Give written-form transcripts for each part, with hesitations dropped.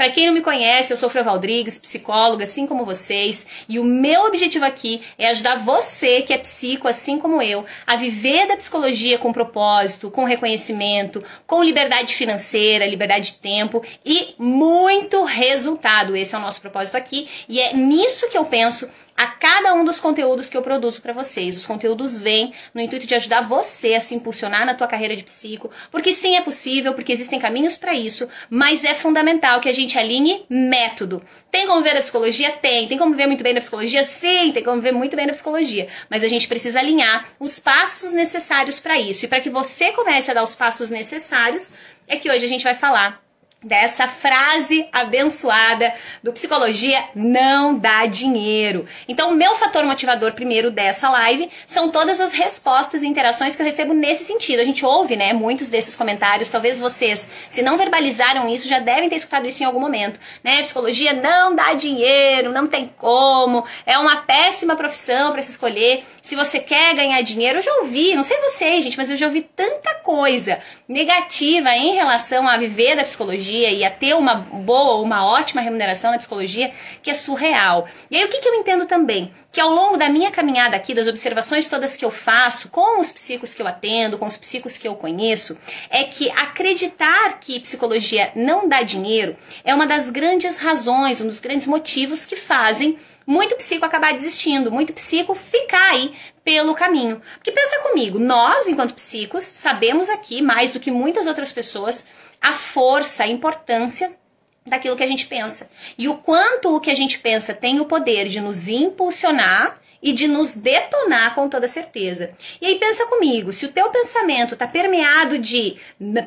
Para quem não me conhece, eu sou Fran Valdrigues, psicóloga, assim como vocês, e o meu objetivo aqui é ajudar você, que é psico, assim como eu, a viver da psicologia com propósito, com reconhecimento, com liberdade financeira, liberdade de tempo e muito resultado. Esse é o nosso propósito aqui, e é nisso que eu penso a cada um dos conteúdos que eu produzo para vocês. Os conteúdos vêm no intuito de ajudar você a se impulsionar na tua carreira de psico, porque sim, é possível, porque existem caminhos para isso, mas é fundamental que a gente alinhe método. Tem como ver da psicologia? Tem. Tem como ver muito bem da psicologia? Sim, tem como ver muito bem da psicologia, mas a gente precisa alinhar os passos necessários para isso. E para que você comece a dar os passos necessários, é que hoje a gente vai falar dessa frase abençoada do Psicologia não dá dinheiro. Então, o meu fator motivador primeiro dessa live são todas as respostas e interações que eu recebo nesse sentido. A gente ouve, né, muitos desses comentários, talvez vocês, se não verbalizaram isso, já devem ter escutado isso em algum momento, né? Psicologia não dá dinheiro, não tem como, é uma péssima profissão para se escolher. Se você quer ganhar dinheiro, eu já ouvi, não sei vocês, gente, mas eu já ouvi tanta coisa negativa em relação a viver da psicologia e a ter uma boa, uma ótima remuneração na psicologia, que é surreal. E aí o que eu entendo também? Que ao longo da minha caminhada aqui, das observações todas que eu faço, com os psicos que eu atendo, com os psicos que eu conheço, é que acreditar que psicologia não dá dinheiro é uma das grandes razões, um dos grandes motivos que fazem muito psico acabar desistindo, muito psico ficar aí pelo caminho. Porque pensa comigo, nós, enquanto psicos, sabemos aqui, mais do que muitas outras pessoas, a força, a importância daquilo que a gente pensa. E o quanto o que a gente pensa tem o poder de nos impulsionar e de nos detonar com toda certeza. E aí pensa comigo, se o teu pensamento está permeado de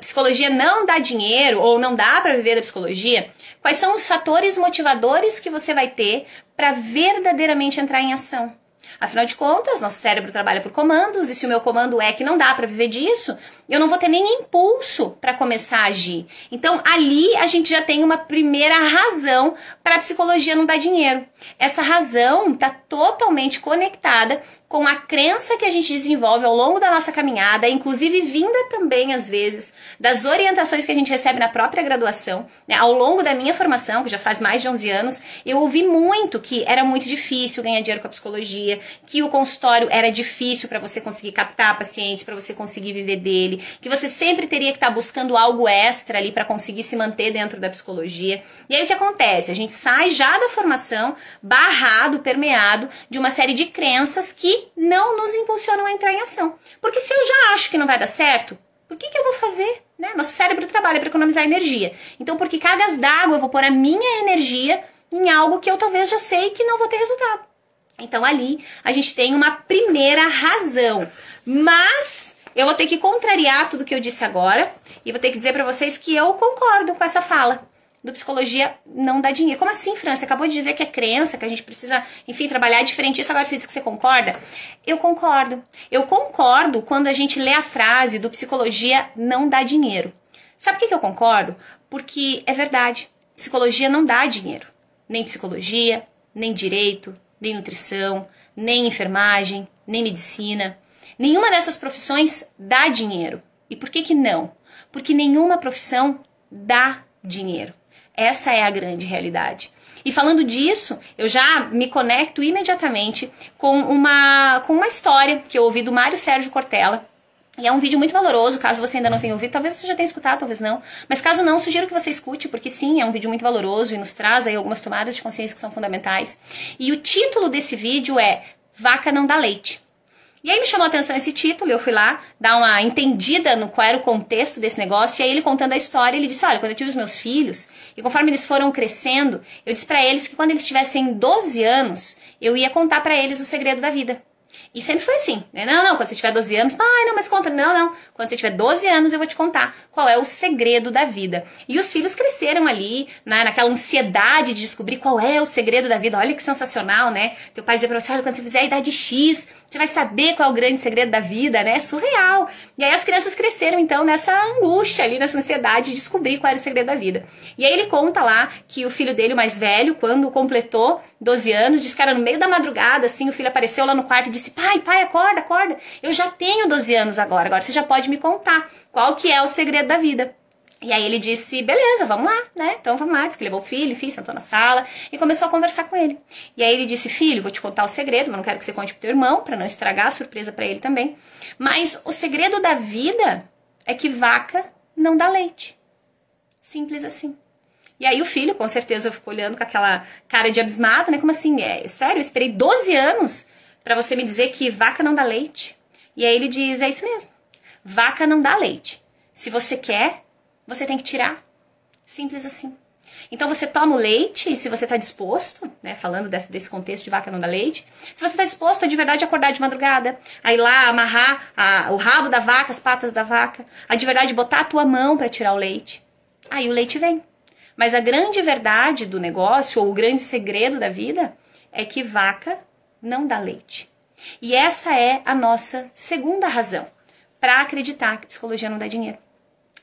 psicologia não dá dinheiro ou não dá para viver da psicologia, quais são os fatores motivadores que você vai ter para verdadeiramente entrar em ação? Afinal de contas, nosso cérebro trabalha por comandos, e se o meu comando é que não dá para viver disso, eu não vou ter nem impulso para começar a agir. Então, ali a gente já tem uma primeira razão para a psicologia não dar dinheiro. Essa razão está totalmente conectada com a crença que a gente desenvolve ao longo da nossa caminhada, inclusive vinda também, às vezes, das orientações que a gente recebe na própria graduação, né? Ao longo da minha formação, que já faz mais de 11 anos, eu ouvi muito que era muito difícil ganhar dinheiro com a psicologia, que o consultório era difícil para você conseguir captar pacientes, para você conseguir viver dele, que você sempre teria que estar buscando algo extra ali para conseguir se manter dentro da psicologia. E aí o que acontece? A gente sai já da formação barrado, permeado de uma série de crenças que não nos impulsionam a entrar em ação. Porque se eu já acho que não vai dar certo, por que eu vou fazer? Né? Nosso cérebro trabalha para economizar energia. Então, por que cargas d'água eu vou pôr a minha energia em algo que eu talvez já sei que não vou ter resultado? Então, ali a gente tem uma primeira razão. Mas eu vou ter que contrariar tudo que eu disse agora e vou ter que dizer para vocês que eu concordo com essa fala do psicologia não dá dinheiro. Como assim, Fran? Você acabou de dizer que é crença, que a gente precisa, enfim, trabalhar diferente disso, agora você diz que você concorda? Eu concordo. Eu concordo quando a gente lê a frase do psicologia não dá dinheiro. Sabe por que eu concordo? Porque é verdade. Psicologia não dá dinheiro. Nem psicologia, nem direito, nem nutrição, nem enfermagem, nem medicina. Nenhuma dessas profissões dá dinheiro. E por que não? Porque nenhuma profissão dá dinheiro. Essa é a grande realidade. E falando disso, eu já me conecto imediatamente com uma história que eu ouvi do Mário Sérgio Cortella. E é um vídeo muito valoroso, caso você ainda não tenha ouvido, talvez você já tenha escutado, talvez não. Mas caso não, sugiro que você escute, porque sim, é um vídeo muito valoroso e nos traz aí algumas tomadas de consciência que são fundamentais. E o título desse vídeo é Vaca não dá leite. E aí me chamou a atenção esse título, eu fui lá dar uma entendida no qual era o contexto desse negócio, e aí ele contando a história, ele disse, olha, quando eu tive os meus filhos, e conforme eles foram crescendo, eu disse pra eles que quando eles tivessem 12 anos, eu ia contar pra eles o segredo da vida. E sempre foi assim, né? Não, quando você tiver 12 anos, não, mas conta, não. Quando você tiver 12 anos, eu vou te contar qual é o segredo da vida. E os filhos cresceram ali, naquela ansiedade de descobrir qual é o segredo da vida. Olha que sensacional, né? Teu pai dizia pra você, olha, quando você fizer a idade X, você vai saber qual é o grande segredo da vida, né? É surreal. E aí as crianças cresceram, então, nessa angústia ali, nessa ansiedade de descobrir qual era o segredo da vida. E aí ele conta lá que o filho dele, o mais velho, quando completou 12 anos, disse que era no meio da madrugada, assim, o filho apareceu lá no quarto e disse, pai, acorda, eu já tenho 12 anos agora você já pode me contar qual que é o segredo da vida. E aí ele disse, beleza, vamos lá, né? Então vamos lá, disse que levou o filho, enfim, sentou na sala e começou a conversar com ele. E aí ele disse, filho, vou te contar o segredo, mas não quero que você conte pro teu irmão, pra não estragar a surpresa pra ele também. Mas o segredo da vida é que vaca não dá leite. Simples assim. E aí o filho, com certeza, ficou olhando com aquela cara de abismado, né? Como assim? Sério, eu esperei 12 anos pra você me dizer que vaca não dá leite? E aí ele diz, é isso mesmo. Vaca não dá leite. Se você quer, você tem que tirar. Simples assim. Então você toma o leite, se você está disposto, né, falando desse contexto de vaca não dá leite, se você está disposto a de verdade acordar de madrugada, a ir lá amarrar o rabo da vaca, as patas da vaca, a de verdade botar a tua mão para tirar o leite, aí o leite vem. Mas a grande verdade do negócio, ou o grande segredo da vida, é que vaca não dá leite. E essa é a nossa segunda razão para acreditar que psicologia não dá dinheiro.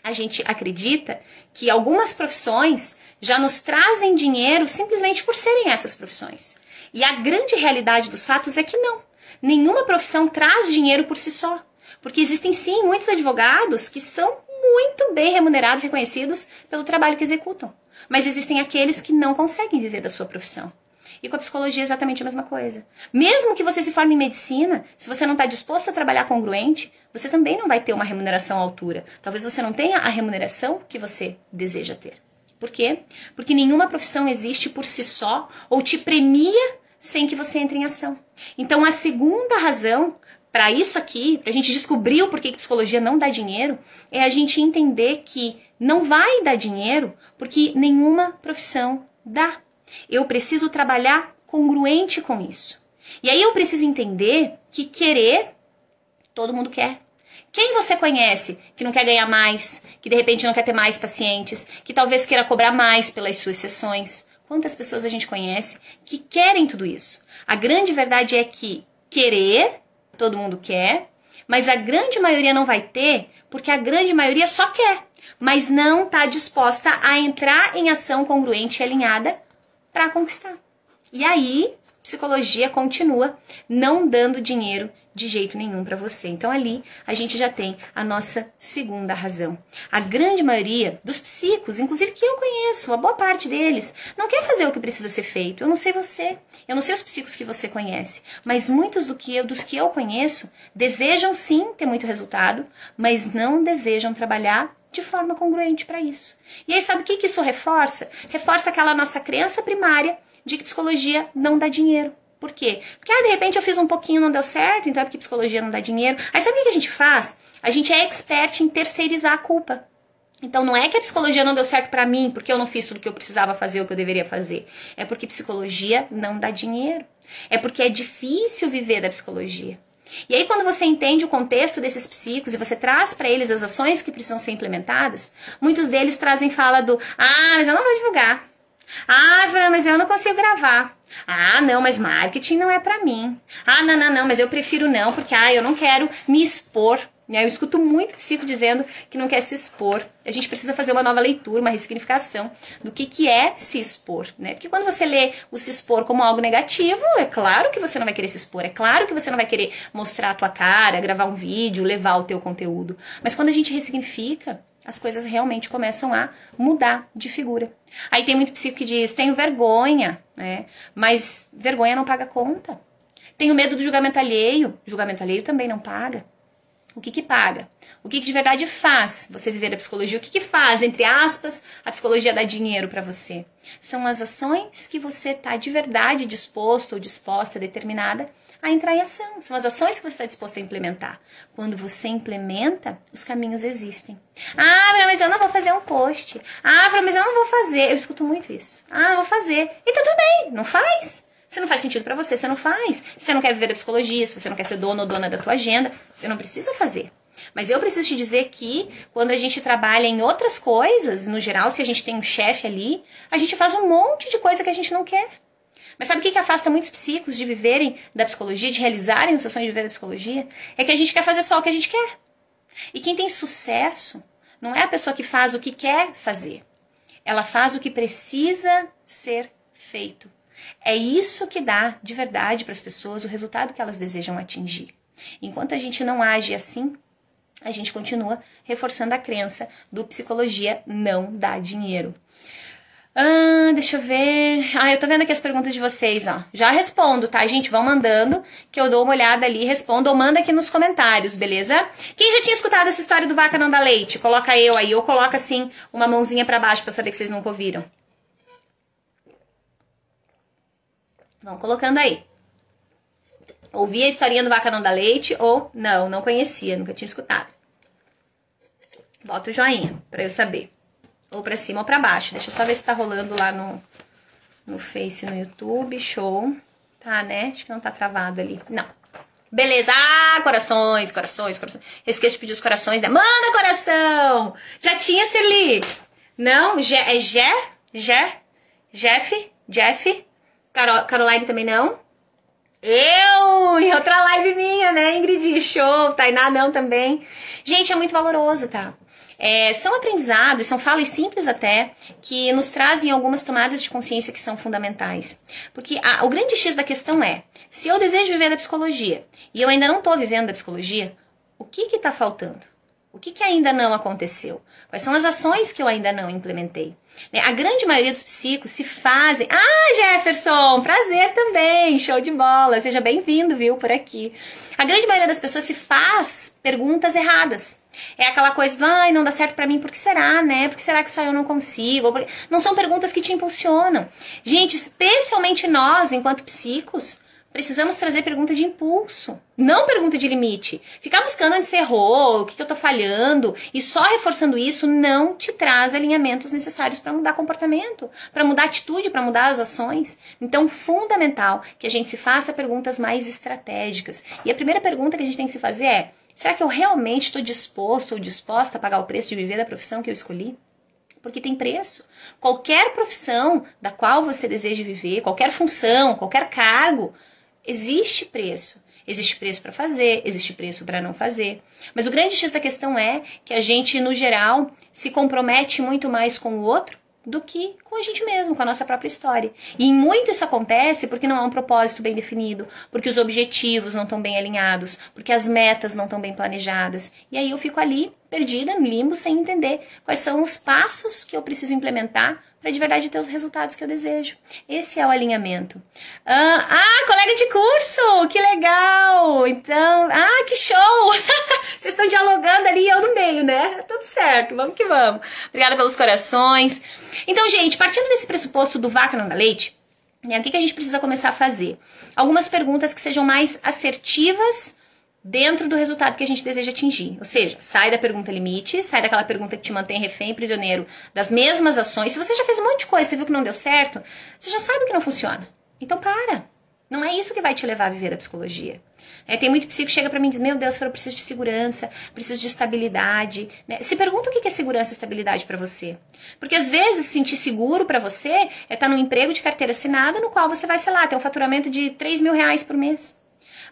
A gente acredita que algumas profissões já nos trazem dinheiro simplesmente por serem essas profissões. E a grande realidade dos fatos é que não. Nenhuma profissão traz dinheiro por si só. Porque existem sim muitos advogados que são muito bem remunerados e reconhecidos pelo trabalho que executam. Mas existem aqueles que não conseguem viver da sua profissão. E com a psicologia é exatamente a mesma coisa. Mesmo que você se forme em medicina, se você não está disposto a trabalhar congruente, você também não vai ter uma remuneração à altura. Talvez você não tenha a remuneração que você deseja ter. Por quê? Porque nenhuma profissão existe por si só ou te premia sem que você entre em ação. Então a segunda razão para isso aqui, para a gente descobrir o porquê que psicologia não dá dinheiro, é a gente entender que não vai dar dinheiro porque nenhuma profissão dá. Eu preciso trabalhar congruente com isso. E aí eu preciso entender que querer, todo mundo quer. Quem você conhece que não quer ganhar mais, que de repente não quer ter mais pacientes, que talvez queira cobrar mais pelas suas sessões? Quantas pessoas a gente conhece que querem tudo isso? A grande verdade é que querer, todo mundo quer, mas a grande maioria não vai ter, porque a grande maioria só quer, mas não está disposta a entrar em ação congruente e alinhada para conquistar. E aí, psicologia continua não dando dinheiro de jeito nenhum para você. Então ali a gente já tem a nossa segunda razão. A grande maioria dos psicos, inclusive que eu conheço, uma boa parte deles, não quer fazer o que precisa ser feito. Eu não sei você, eu não sei os psicos que você conhece, mas muitos dos que eu conheço desejam sim ter muito resultado, mas não desejam trabalhar de forma congruente para isso. E aí sabe o que isso reforça? Reforça aquela nossa crença primária de que psicologia não dá dinheiro. Por quê? Porque de repente eu fiz um pouquinho e não deu certo, então é porque psicologia não dá dinheiro. Aí sabe o que a gente faz? A gente é expert em terceirizar a culpa. Então não é que a psicologia não deu certo para mim, porque eu não fiz tudo o que eu precisava fazer, o que eu deveria fazer. É porque psicologia não dá dinheiro. É porque é difícil viver da psicologia. E aí quando você entende o contexto desses psicos e você traz para eles as ações que precisam ser implementadas, muitos deles trazem fala do, mas eu não vou divulgar. Mas eu não consigo gravar. Não, mas marketing não é pra mim. Não, mas eu prefiro não, porque eu não quero me expor. Eu escuto muito psico dizendo que não quer se expor. A gente precisa fazer uma nova leitura, uma ressignificação do que é se expor, né? Porque quando você lê o se expor como algo negativo, é claro que você não vai querer se expor, é claro que você não vai querer mostrar a tua cara, gravar um vídeo, levar o teu conteúdo. Mas quando a gente ressignifica, as coisas realmente começam a mudar de figura. Aí tem muito psico que diz, tenho vergonha, né? Mas vergonha não paga conta. Tenho medo do julgamento alheio também não paga. O que paga? O que de verdade faz você viver da psicologia? O que faz, entre aspas, a psicologia dar dinheiro para você? São as ações que você está de verdade disposto ou disposta, determinada a entrar em ação. São as ações que você está disposto a implementar. Quando você implementa, os caminhos existem. Mas eu não vou fazer um post. Mas eu não vou fazer. Eu escuto muito isso. Não vou fazer. E tá tudo bem, não faz. Se não faz sentido pra você, você não faz. Se você não quer viver da psicologia, se você não quer ser dono ou dona da tua agenda, você não precisa fazer. Mas eu preciso te dizer que quando a gente trabalha em outras coisas, no geral, se a gente tem um chefe ali, a gente faz um monte de coisa que a gente não quer. Mas sabe o que afasta muitos psicos de viverem da psicologia, de realizarem o seu sonho de viver da psicologia? É que a gente quer fazer só o que a gente quer. E quem tem sucesso não é a pessoa que faz o que quer fazer. Ela faz o que precisa ser feito. É isso que dá, de verdade, para as pessoas o resultado que elas desejam atingir. Enquanto a gente não age assim, a gente continua reforçando a crença do psicologia não dá dinheiro. Deixa eu ver. Eu tô vendo aqui as perguntas de vocês, ó. Já respondo, tá, gente? Vão mandando, que eu dou uma olhada ali, respondo, ou manda aqui nos comentários, beleza? Quem já tinha escutado essa história do vaca não dá leite? Coloca eu aí, ou coloca assim, uma mãozinha pra baixo pra saber que vocês nunca ouviram. Vão colocando aí. Ouvi a historinha do vaca não dá leite, ou não conhecia, nunca tinha escutado. Bota o joinha, pra eu saber. Ou pra cima ou pra baixo. Deixa eu só ver se tá rolando lá no Face, no YouTube. Show. Tá, né? Acho que não tá travado ali. Não. Beleza. Corações. Esqueço de pedir os corações, né? Manda coração! Já tinha, Serli? Não? É Jeff? Caroline também não? Em outra live minha, né, Ingrid? Show. Tainá não também. Gente, é muito valoroso, tá? São aprendizados, são falas simples até, que nos trazem algumas tomadas de consciência que são fundamentais. Porque o grande X da questão é, se eu desejo viver da psicologia e eu ainda não estou vivendo da psicologia, o que está faltando? O que ainda não aconteceu? Quais são as ações que eu ainda não implementei? A grande maioria dos psicos se fazem... Jefferson, prazer também, show de bola, seja bem-vindo, viu, por aqui. A grande maioria das pessoas se faz perguntas erradas. É aquela coisa, não dá certo pra mim, por que será, né? Por que será que só eu não consigo? Não são perguntas que te impulsionam. Gente, especialmente nós, enquanto psicos, precisamos trazer pergunta de impulso, não pergunta de limite. Ficar buscando onde você errou, o que eu tô falhando, e só reforçando isso não te traz alinhamentos necessários para mudar comportamento, para mudar atitude, para mudar as ações. Então, fundamental que a gente se faça perguntas mais estratégicas. E a primeira pergunta que a gente tem que se fazer é, será que eu realmente estou disposto ou disposta a pagar o preço de viver da profissão que eu escolhi? Porque tem preço. Qualquer profissão da qual você deseja viver, qualquer função, qualquer cargo, existe preço. Existe preço para fazer, existe preço para não fazer. Mas o grande X da questão é que a gente, no geral, se compromete muito mais com o outro do que com a gente mesmo, com a nossa própria história. E em muito isso acontece porque não há um propósito bem definido, porque os objetivos não estão bem alinhados, porque as metas não estão bem planejadas. E aí eu fico ali, perdida, no limbo, sem entender quais são os passos que eu preciso implementar para de verdade ter os resultados que eu desejo. Esse é o alinhamento. Colega de curso! Que legal! Então, que show! Vocês estão dialogando ali e eu no meio, né? Tudo certo, vamos que vamos. Obrigada pelos corações. Então, gente, partindo desse pressuposto do vaca não dá leite, né, o que a gente precisa começar a fazer? Algumas perguntas que sejam mais assertivas dentro do resultado que a gente deseja atingir. Ou seja, sai da pergunta limite, sai daquela pergunta que te mantém refém, prisioneiro das mesmas ações. Se você já fez um monte de coisa, você viu que não deu certo, você já sabe que não funciona. Então para. Não é isso que vai te levar a viver da psicologia. Tem muito psico que chega pra mim e diz, meu Deus, eu preciso de segurança, preciso de estabilidade. Se pergunta o que é segurança e estabilidade pra você. Porque às vezes sentir seguro pra você é estar num emprego de carteira assinada no qual você vai, sei lá, ter um faturamento de 3 mil reais por mês.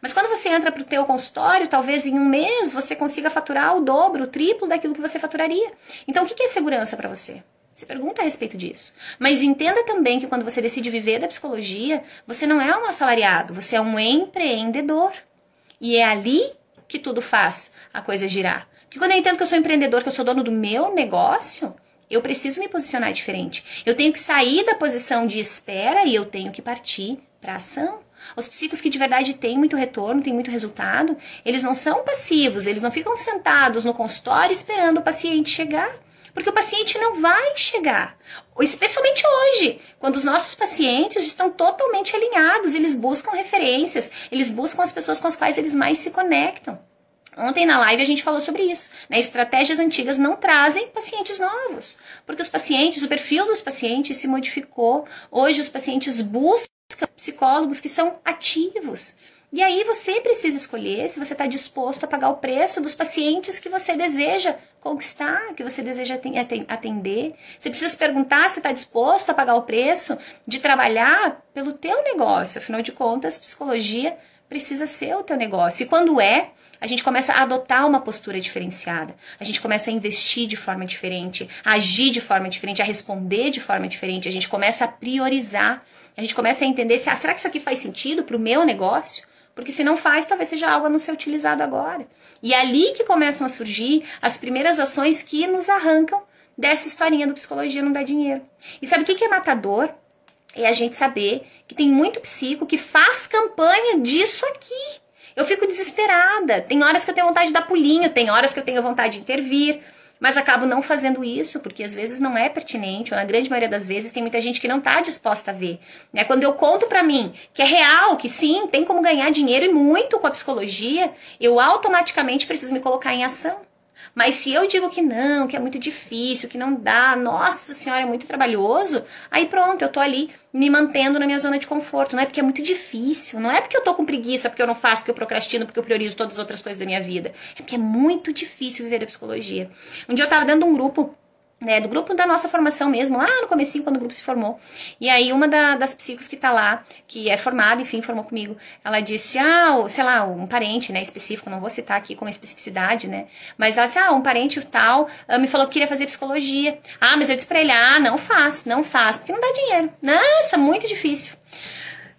Mas quando você entra para o teu consultório, talvez em um mês você consiga faturar o dobro, o triplo daquilo que você faturaria. Então, o que é segurança para você? Se pergunta a respeito disso. Mas entenda também que quando você decide viver da psicologia, você não é um assalariado, você é um empreendedor. E é ali que tudo faz a coisa girar. Porque quando eu entendo que eu sou empreendedor, que eu sou dono do meu negócio, eu preciso me posicionar diferente. Eu tenho que sair da posição de espera e eu tenho que partir para ação. Os psicos que de verdade têm muito retorno, têm muito resultado, eles não são passivos, eles não ficam sentados no consultório esperando o paciente chegar. Porque o paciente não vai chegar. Especialmente hoje, quando os nossos pacientes estão totalmente alinhados, eles buscam referências, eles buscam as pessoas com as quais eles mais se conectam. Ontem na live a gente falou sobre isso. Estratégias antigas não trazem pacientes novos. Porque os pacientes, o perfil dos pacientes se modificou. Hoje os pacientes buscam psicólogos que são ativos. E aí você precisa escolher se você está disposto a pagar o preço dos pacientes que você deseja conquistar, que você deseja atender. Você precisa se perguntar se está disposto a pagar o preço de trabalhar pelo teu negócio. Afinal de contas, psicologia precisa ser o teu negócio. E quando a gente começa a adotar uma postura diferenciada. A gente começa a investir de forma diferente, a agir de forma diferente, a responder de forma diferente. A gente começa a priorizar. A gente começa a entender se, será que isso aqui faz sentido para o meu negócio? Porque se não faz, talvez seja algo a não ser utilizado agora. E é ali que começam a surgir as primeiras ações que nos arrancam dessa historinha do psicologia não dá dinheiro. E sabe o que é matador? É a gente saber que tem muito psico que faz campanha disso aqui. Eu fico desesperada. Tem horas que eu tenho vontade de dar pulinho, tem horas que eu tenho vontade de intervir, mas acabo não fazendo isso, porque às vezes não é pertinente, ou na grande maioria das vezes tem muita gente que não está disposta a ver. Né? Quando eu conto pra mim que é real, que sim, tem como ganhar dinheiro e muito com a psicologia, eu automaticamente preciso me colocar em ação. Mas se eu digo que não, que é muito difícil, que não dá, nossa senhora, é muito trabalhoso, aí pronto, eu tô ali me mantendo na minha zona de conforto. Não é porque é muito difícil, não é porque eu tô com preguiça, porque eu não faço, porque eu procrastino, porque eu priorizo todas as outras coisas da minha vida. É porque é muito difícil viver a psicologia. Um dia eu tava dentro de um grupo, né, do grupo da nossa formação mesmo, lá no comecinho, quando o grupo se formou. E aí uma das psicos que tá lá, que é formada, enfim, formou comigo, ela disse, sei lá, um parente, né, específico, não vou citar aqui com especificidade, né, mas ela disse, um parente tal, me falou que queria fazer psicologia. Mas eu disse pra ele, não faz, porque não dá dinheiro. Nossa, muito difícil.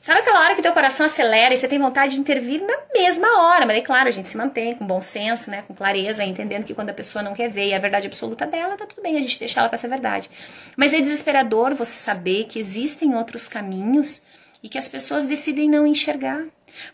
Sabe aquela hora que teu coração acelera e você tem vontade de intervir na mesma hora? Mas é claro, a gente se mantém com bom senso, né, com clareza, entendendo que quando a pessoa não quer ver e a verdade absoluta dela, tá tudo bem, a gente deixa ela com essa verdade. Mas é desesperador você saber que existem outros caminhos e que as pessoas decidem não enxergar.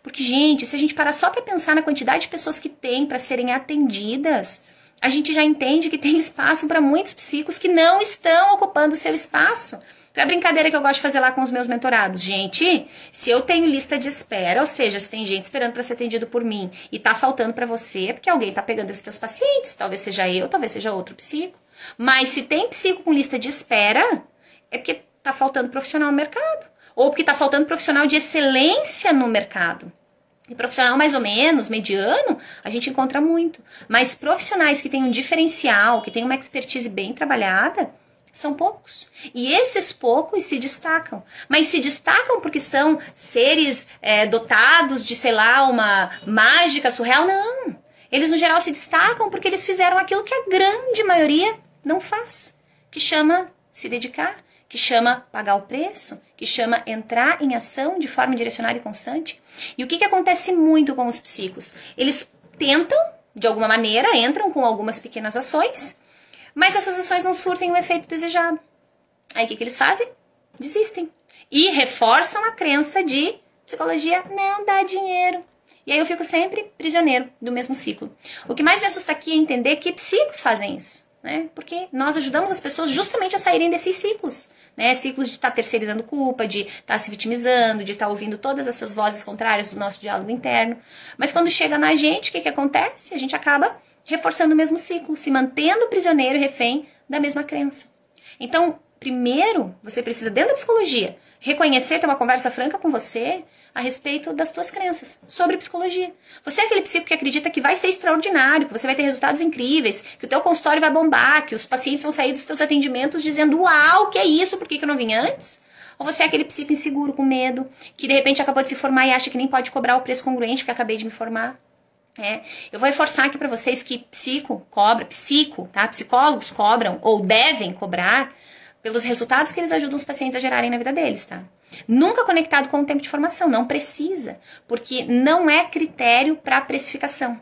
Porque, gente, se a gente parar só pra pensar na quantidade de pessoas que tem para serem atendidas, a gente já entende que tem espaço para muitos psicos que não estão ocupando o seu espaço. É a brincadeira que eu gosto de fazer lá com os meus mentorados. Gente, se eu tenho lista de espera, ou seja, se tem gente esperando para ser atendido por mim e tá faltando para você, é porque alguém tá pegando esses teus pacientes. Talvez seja eu, talvez seja outro psico. Mas se tem psico com lista de espera, é porque tá faltando profissional no mercado. Ou porque tá faltando profissional de excelência no mercado. E profissional mais ou menos, mediano, a gente encontra muito. Mas profissionais que têm um diferencial, que têm uma expertise bem trabalhada, são poucos. E esses poucos se destacam. Mas se destacam porque são seres dotados de, sei lá, uma mágica surreal? Não. Eles, no geral, se destacam porque eles fizeram aquilo que a grande maioria não faz. Que chama se dedicar, que chama pagar o preço, que chama entrar em ação de forma direcionada e constante. E o que acontece muito com os psicos? Eles tentam, de alguma maneira, entram com algumas pequenas ações, mas essas ações não surtem o efeito desejado. Aí o que eles fazem? Desistem. E reforçam a crença de psicologia não dá dinheiro. E aí eu fico sempre prisioneiro do mesmo ciclo. O que mais me assusta aqui é entender que psicos fazem isso. Né? Porque nós ajudamos as pessoas justamente a saírem desses ciclos. Né? Ciclos de estar terceirizando culpa, de estar se vitimizando, de estar ouvindo todas essas vozes contrárias do nosso diálogo interno. Mas quando chega na gente, o que acontece? A gente acaba reforçando o mesmo ciclo, se mantendo prisioneiro e refém da mesma crença. Então, primeiro, você precisa, dentro da psicologia, reconhecer, ter uma conversa franca com você a respeito das tuas crenças sobre psicologia. Você é aquele psico que acredita que vai ser extraordinário, que você vai ter resultados incríveis, que o teu consultório vai bombar, que os pacientes vão sair dos teus atendimentos dizendo, uau, que é isso, por que eu não vim antes? Ou você é aquele psico inseguro, com medo, que de repente acabou de se formar e acha que nem pode cobrar o preço congruente porque acabei de me formar? Eu vou reforçar aqui para vocês que psicólogos cobram ou devem cobrar pelos resultados que eles ajudam os pacientes a gerarem na vida deles, tá? Nunca conectado com o tempo de formação, não precisa, porque não é critério para precificação.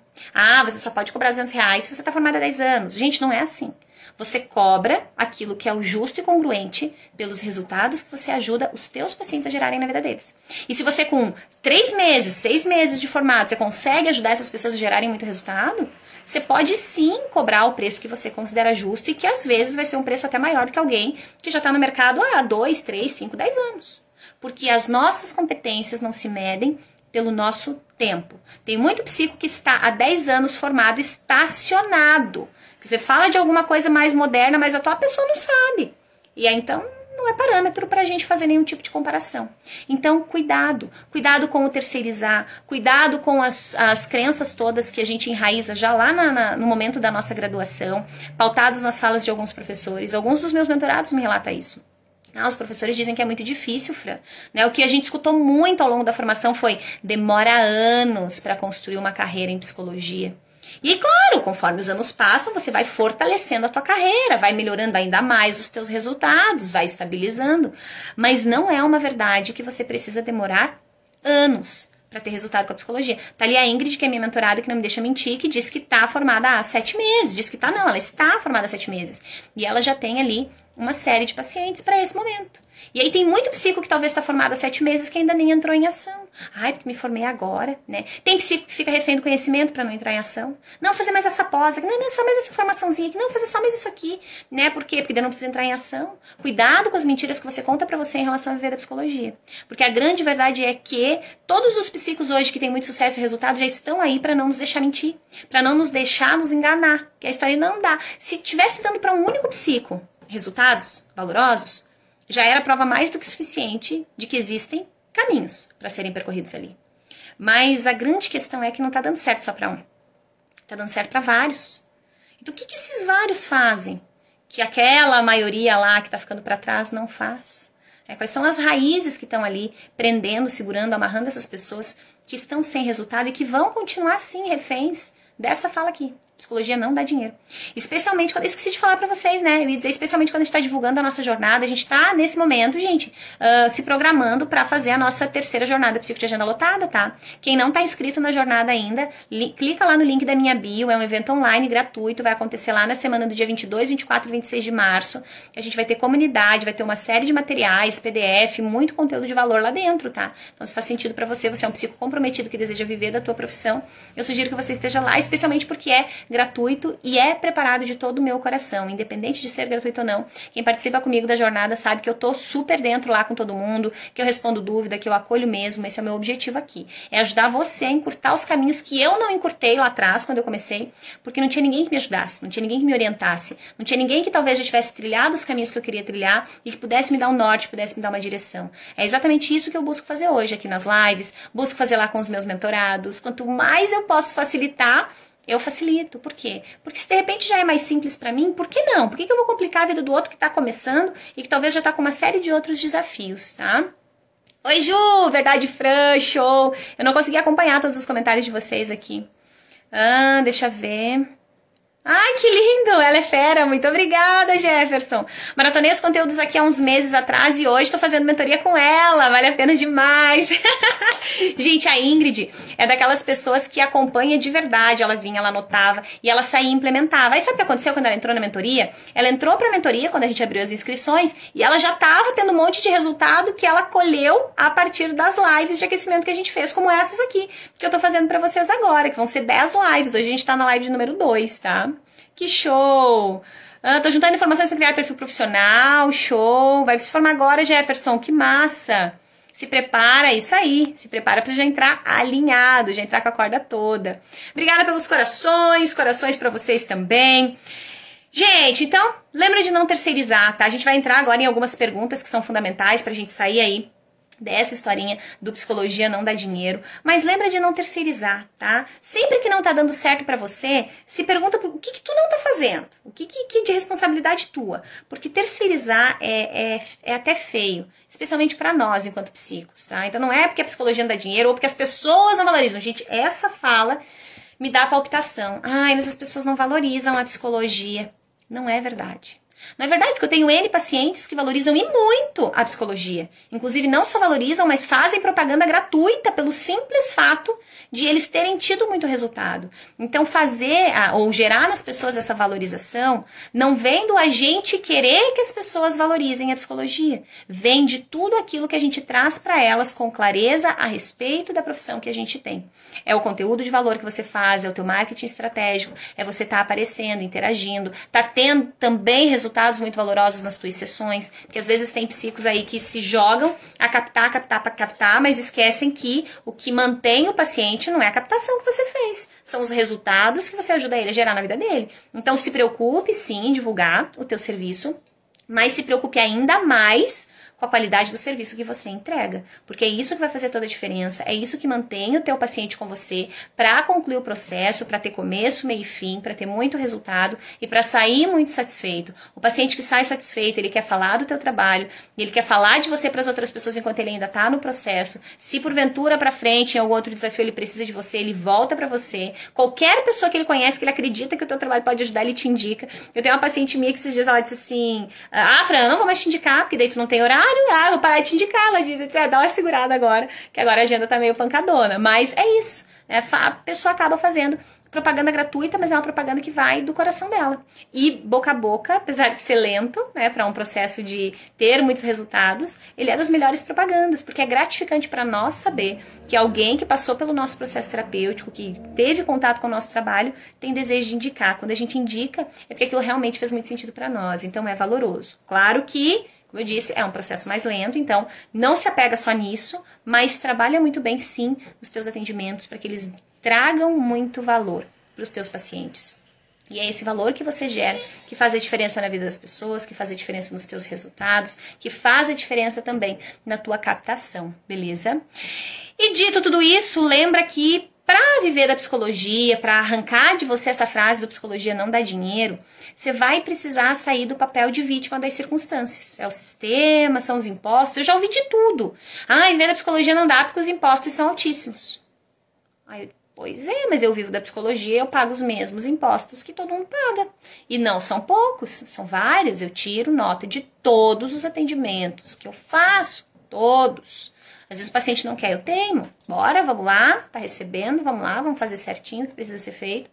Você só pode cobrar R$200 se você está formado há 10 anos. Gente, não é assim. Você cobra aquilo que é o justo e congruente pelos resultados que você ajuda os teus pacientes a gerarem na vida deles. E se você com 3 meses, 6 meses de formado, você consegue ajudar essas pessoas a gerarem muito resultado, você pode sim cobrar o preço que você considera justo e que às vezes vai ser um preço até maior do que alguém que já está no mercado há 2, 3, 5, 10 anos. Porque as nossas competências não se medem pelo nosso tempo. Tem muito psico que está há 10 anos formado, estacionado. Você fala de alguma coisa mais moderna, mas a tua pessoa não sabe. E aí, então, não é parâmetro para a gente fazer nenhum tipo de comparação. Então, cuidado. Cuidado com o terceirizar. Cuidado com as crenças todas que a gente enraiza já lá no momento da nossa graduação, pautados nas falas de alguns professores. Alguns dos meus mentorados me relatam isso. Os professores dizem que é muito difícil, Fran. O que a gente escutou muito ao longo da formação foi demora anos para construir uma carreira em psicologia. E claro, conforme os anos passam, você vai fortalecendo a tua carreira, vai melhorando ainda mais os teus resultados, vai estabilizando. Mas não é uma verdade que você precisa demorar anos para ter resultado com a psicologia. Tá ali a Ingrid, que é minha mentorada, que não me deixa mentir, que diz que tá formada há 7 meses. Diz que tá, não, ela está formada há 7 meses. E ela já tem ali uma série de pacientes para esse momento. E aí tem muito psico que talvez está formado há 7 meses que ainda nem entrou em ação. Ai, porque me formei agora, né? Tem psico que fica refém do conhecimento para não entrar em ação. Não, fazer mais essa pós aqui. Não, só mais essa formaçãozinha aqui. Não, fazer só mais isso aqui, né? Por quê? Porque daí não precisa entrar em ação. Cuidado com as mentiras que você conta para você em relação a viver da psicologia. Porque a grande verdade é que todos os psicos hoje que têm muito sucesso e resultado já estão aí para não nos deixar mentir. Para não nos deixar nos enganar. Que a história não dá. Se tivesse dando para um único psico resultados valorosos, já era prova mais do que suficiente de que existem caminhos para serem percorridos ali. Mas a grande questão é que não está dando certo só para um. Está dando certo para vários. Então o que esses vários fazem que aquela maioria lá que está ficando para trás não faz? Quais são as raízes que estão ali prendendo, segurando, amarrando essas pessoas que estão sem resultado e que vão continuar assim reféns dessa fala aqui. Psicologia não dá dinheiro. Especialmente quando... Eu esqueci de falar pra vocês, né? Eu ia dizer, especialmente quando a gente tá divulgando a nossa jornada. A gente tá, nesse momento, gente, se programando pra fazer a nossa terceira jornada Psico de Agenda Lotada, tá? Quem não tá inscrito na jornada ainda, clica lá no link da minha bio. É um evento online gratuito. Vai acontecer lá na semana do dia 22, 24 e 26 de março. A gente vai ter comunidade, vai ter uma série de materiais, PDF, muito conteúdo de valor lá dentro, tá? Então, se faz sentido pra você, você é um psico comprometido que deseja viver da tua profissão, eu sugiro que você esteja lá, especialmente porque é gratuito e é preparado de todo o meu coração, independente de ser gratuito ou não. Quem participa comigo da jornada sabe que eu tô super dentro lá com todo mundo, que eu respondo dúvida, que eu acolho mesmo. Esse é o meu objetivo aqui, é ajudar você a encurtar os caminhos que eu não encurtei lá atrás, quando eu comecei, porque não tinha ninguém que me ajudasse, não tinha ninguém que me orientasse, não tinha ninguém que talvez já tivesse trilhado os caminhos que eu queria trilhar e que pudesse me dar um norte, pudesse me dar uma direção. É exatamente isso que eu busco fazer hoje aqui nas lives, busco fazer lá com os meus mentorados. Quanto mais eu posso facilitar, eu facilito. Por quê? Porque se de repente já é mais simples pra mim, por que não? Por que eu vou complicar a vida do outro que tá começando e que talvez já tá com uma série de outros desafios, tá? Oi, Ju! Verdade, Fran, show! Eu não consegui acompanhar todos os comentários de vocês aqui. Deixa eu ver... Ai, que lindo! Ela é fera! Muito obrigada, Jefferson! Maratonei os conteúdos aqui há uns meses atrás e hoje estou fazendo mentoria com ela. Vale a pena demais! Gente, a Ingrid é daquelas pessoas que acompanha de verdade. Ela vinha, ela anotava e ela saía e implementava. Aí sabe o que aconteceu quando ela entrou na mentoria? Ela entrou pra mentoria quando a gente abriu as inscrições e ela já estava tendo um monte de resultado que ela colheu a partir das lives de aquecimento que a gente fez, como essas aqui, que eu tô fazendo pra vocês agora, que vão ser 10 lives. Hoje a gente tá na live de número 2, tá? Que show! Tô juntando informações para criar perfil profissional, show! Vai se formar agora, Jefferson, que massa! Se prepara, isso aí, se prepara para já entrar alinhado, já entrar com a corda toda. Obrigada pelos corações para vocês também. Gente, então, lembra de não terceirizar, tá? A gente vai entrar agora em algumas perguntas que são fundamentais pra gente sair aí dessa historinha do psicologia não dá dinheiro, mas lembra de não terceirizar, tá? Sempre que não tá dando certo pra você, se pergunta o que tu não tá fazendo, o que de responsabilidade tua, porque terceirizar é até feio, especialmente pra nós enquanto psicos, tá? Então não é porque a psicologia não dá dinheiro ou porque as pessoas não valorizam. Gente, essa fala me dá palpitação. Ai, mas as pessoas não valorizam a psicologia. Não é verdade. Não é verdade, porque eu tenho N pacientes que valorizam e muito a psicologia. Inclusive, não só valorizam, mas fazem propaganda gratuita pelo simples fato de eles terem tido muito resultado. Então, fazer ou gerar nas pessoas essa valorização não vem do a gente querer que as pessoas valorizem a psicologia. Vem de tudo aquilo que a gente traz para elas com clareza a respeito da profissão que a gente tem. É o conteúdo de valor que você faz, é o teu marketing estratégico, é você estar aparecendo, interagindo, tá tendo também resultados muito valorosos nas tuas sessões, porque às vezes tem psicos aí que se jogam a captar, mas esquecem que o que mantém o paciente não é a captação que você fez, são os resultados que você ajuda ele a gerar na vida dele. Então se preocupe sim em divulgar o teu serviço, mas se preocupe ainda mais com a qualidade do serviço que você entrega, porque é isso que vai fazer toda a diferença, é isso que mantém o teu paciente com você para concluir o processo, para ter começo, meio e fim, para ter muito resultado e para sair muito satisfeito. O paciente que sai satisfeito, ele quer falar do teu trabalho, ele quer falar de você para as outras pessoas enquanto ele ainda está no processo. Se porventura para frente, em algum outro desafio, ele precisa de você, ele volta para você. Qualquer pessoa que ele conhece, que ele acredita que o teu trabalho pode ajudar, ele te indica. Eu tenho uma paciente minha que esses dias ela disse assim, Fran, eu não vou mais te indicar, porque daí tu não tem horário, claro, vou parar de te indicar, ela diz, dá uma segurada agora, que agora a agenda tá meio pancadona, mas é isso, né? A pessoa acaba fazendo propaganda gratuita, mas é uma propaganda que vai do coração dela. E boca a boca, apesar de ser lento, né, para um processo de ter muitos resultados, ele é das melhores propagandas, porque é gratificante para nós saber que alguém que passou pelo nosso processo terapêutico, que teve contato com o nosso trabalho, tem desejo de indicar. Quando a gente indica, é porque aquilo realmente fez muito sentido para nós, então é valoroso. Claro que, como eu disse, é um processo mais lento, então não se apega só nisso, mas trabalha muito bem, sim, os teus atendimentos para que eles tragam muito valor para os teus pacientes. E é esse valor que você gera que faz a diferença na vida das pessoas, que faz a diferença nos teus resultados, que faz a diferença também na tua captação, beleza? E dito tudo isso, lembra que para viver da psicologia, para arrancar de você essa frase do psicologia não dá dinheiro, você vai precisar sair do papel de vítima das circunstâncias. É o sistema, são os impostos, eu já ouvi de tudo. Viver da psicologia não dá porque os impostos são altíssimos. Pois é, mas eu vivo da psicologia, eu pago os mesmos impostos que todo mundo paga. E não são poucos, são vários. Eu tiro nota de todos os atendimentos que eu faço, todos. Às vezes o paciente não quer, eu tenho. Bora, vamos lá, tá recebendo, vamos lá, vamos fazer certinho o que precisa ser feito.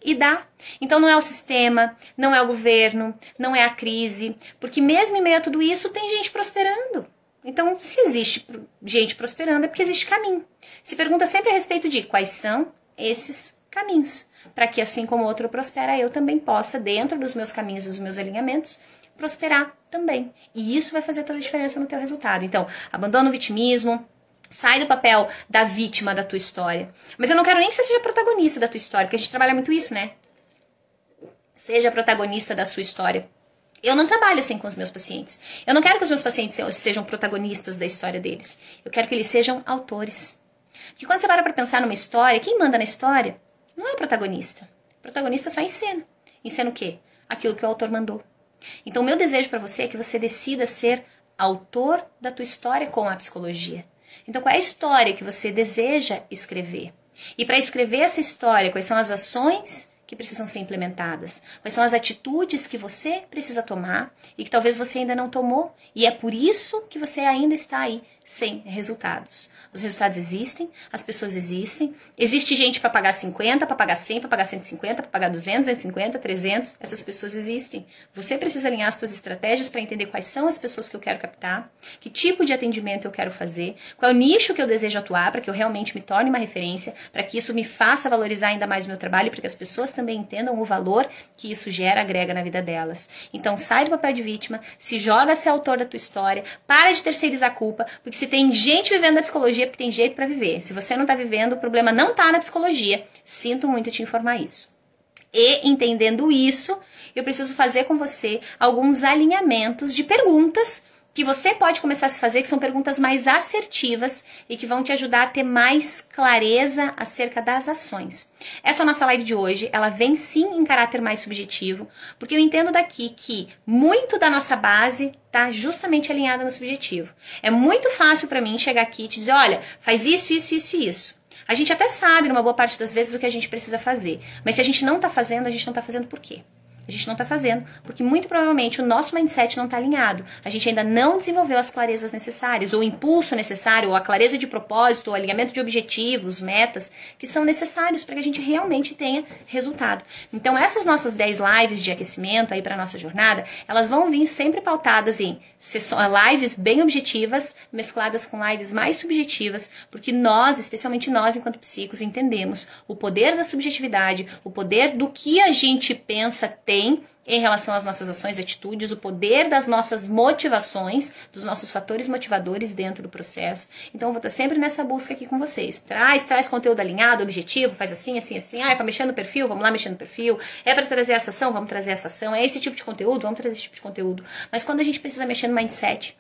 E dá. Então não é o sistema, não é o governo, não é a crise, porque mesmo em meio a tudo isso tem gente prosperando. Então, se existe gente prosperando, é porque existe caminho. Se pergunta sempre a respeito de quais são esses caminhos, para que assim como o outro prospera, eu também possa, dentro dos meus caminhos e dos meus alinhamentos, prosperar também. E isso vai fazer toda a diferença no teu resultado. Então, abandona o vitimismo, sai do papel da vítima da tua história. Mas eu não quero nem que você seja protagonista da tua história, porque a gente trabalha muito isso, né? Seja protagonista da sua história. Eu não trabalho assim com os meus pacientes. Eu não quero que os meus pacientes sejam protagonistas da história deles. Eu quero que eles sejam autores. Porque quando você para pra pensar numa história, quem manda na história não é o protagonista. O protagonista só encena. Encena o quê? Aquilo que o autor mandou. Então, o meu desejo para você é que você decida ser autor da tua história com a psicologia. Então, qual é a história que você deseja escrever? E para escrever essa história, quais são as ações que precisam ser implementadas? Quais são as atitudes que você precisa tomar e que talvez você ainda não tomou? E é por isso que você ainda está aí sem resultados. Os resultados existem, as pessoas existem. Existe gente para pagar 50, para pagar 100, para pagar 150, para pagar 200, 250, 300. Essas pessoas existem. Você precisa alinhar as suas estratégias para entender quais são as pessoas que eu quero captar, que tipo de atendimento eu quero fazer, qual é o nicho que eu desejo atuar para que eu realmente me torne uma referência, para que isso me faça valorizar ainda mais o meu trabalho, para que as pessoas também entendam o valor que isso gera, agrega na vida delas. Então sai do papel de vítima, se joga a ser autor da tua história, para de terceirizar a culpa, porque se tem gente vivendo da psicologia, porque tem jeito para viver. Se você não tá vivendo, o problema não tá na psicologia. Sinto muito te informar isso. E entendendo isso, eu preciso fazer com você alguns alinhamentos de perguntas que você pode começar a se fazer, que são perguntas mais assertivas e que vão te ajudar a ter mais clareza acerca das ações. Essa nossa live de hoje, ela vem sim em caráter mais subjetivo, porque eu entendo daqui que muito da nossa base está justamente alinhada no subjetivo. É muito fácil para mim chegar aqui e te dizer, olha, faz isso, isso, isso e isso. A gente até sabe, numa boa parte das vezes, o que a gente precisa fazer. Mas se a gente não está fazendo, a gente não está fazendo por quê? A gente não está fazendo, porque muito provavelmente o nosso mindset não está alinhado. A gente ainda não desenvolveu as clarezas necessárias, ou o impulso necessário, ou a clareza de propósito, ou o alinhamento de objetivos, metas, que são necessários para que a gente realmente tenha resultado. Então essas nossas 10 lives de aquecimento aí para a nossa jornada, elas vão vir sempre pautadas em lives bem objetivas, mescladas com lives mais subjetivas, porque nós, especialmente nós enquanto psicos, entendemos o poder da subjetividade, o poder do que a gente pensa ter em relação às nossas ações e atitudes, o poder das nossas motivações, dos nossos fatores motivadores dentro do processo. Então eu vou estar sempre nessa busca aqui com vocês. Traz conteúdo alinhado, objetivo, faz assim, assim, assim. É para mexer no perfil? Vamos lá mexer no perfil. É para trazer essa ação? Vamos trazer essa ação. É esse tipo de conteúdo? Vamos trazer esse tipo de conteúdo. Mas quando a gente precisa mexer no mindset,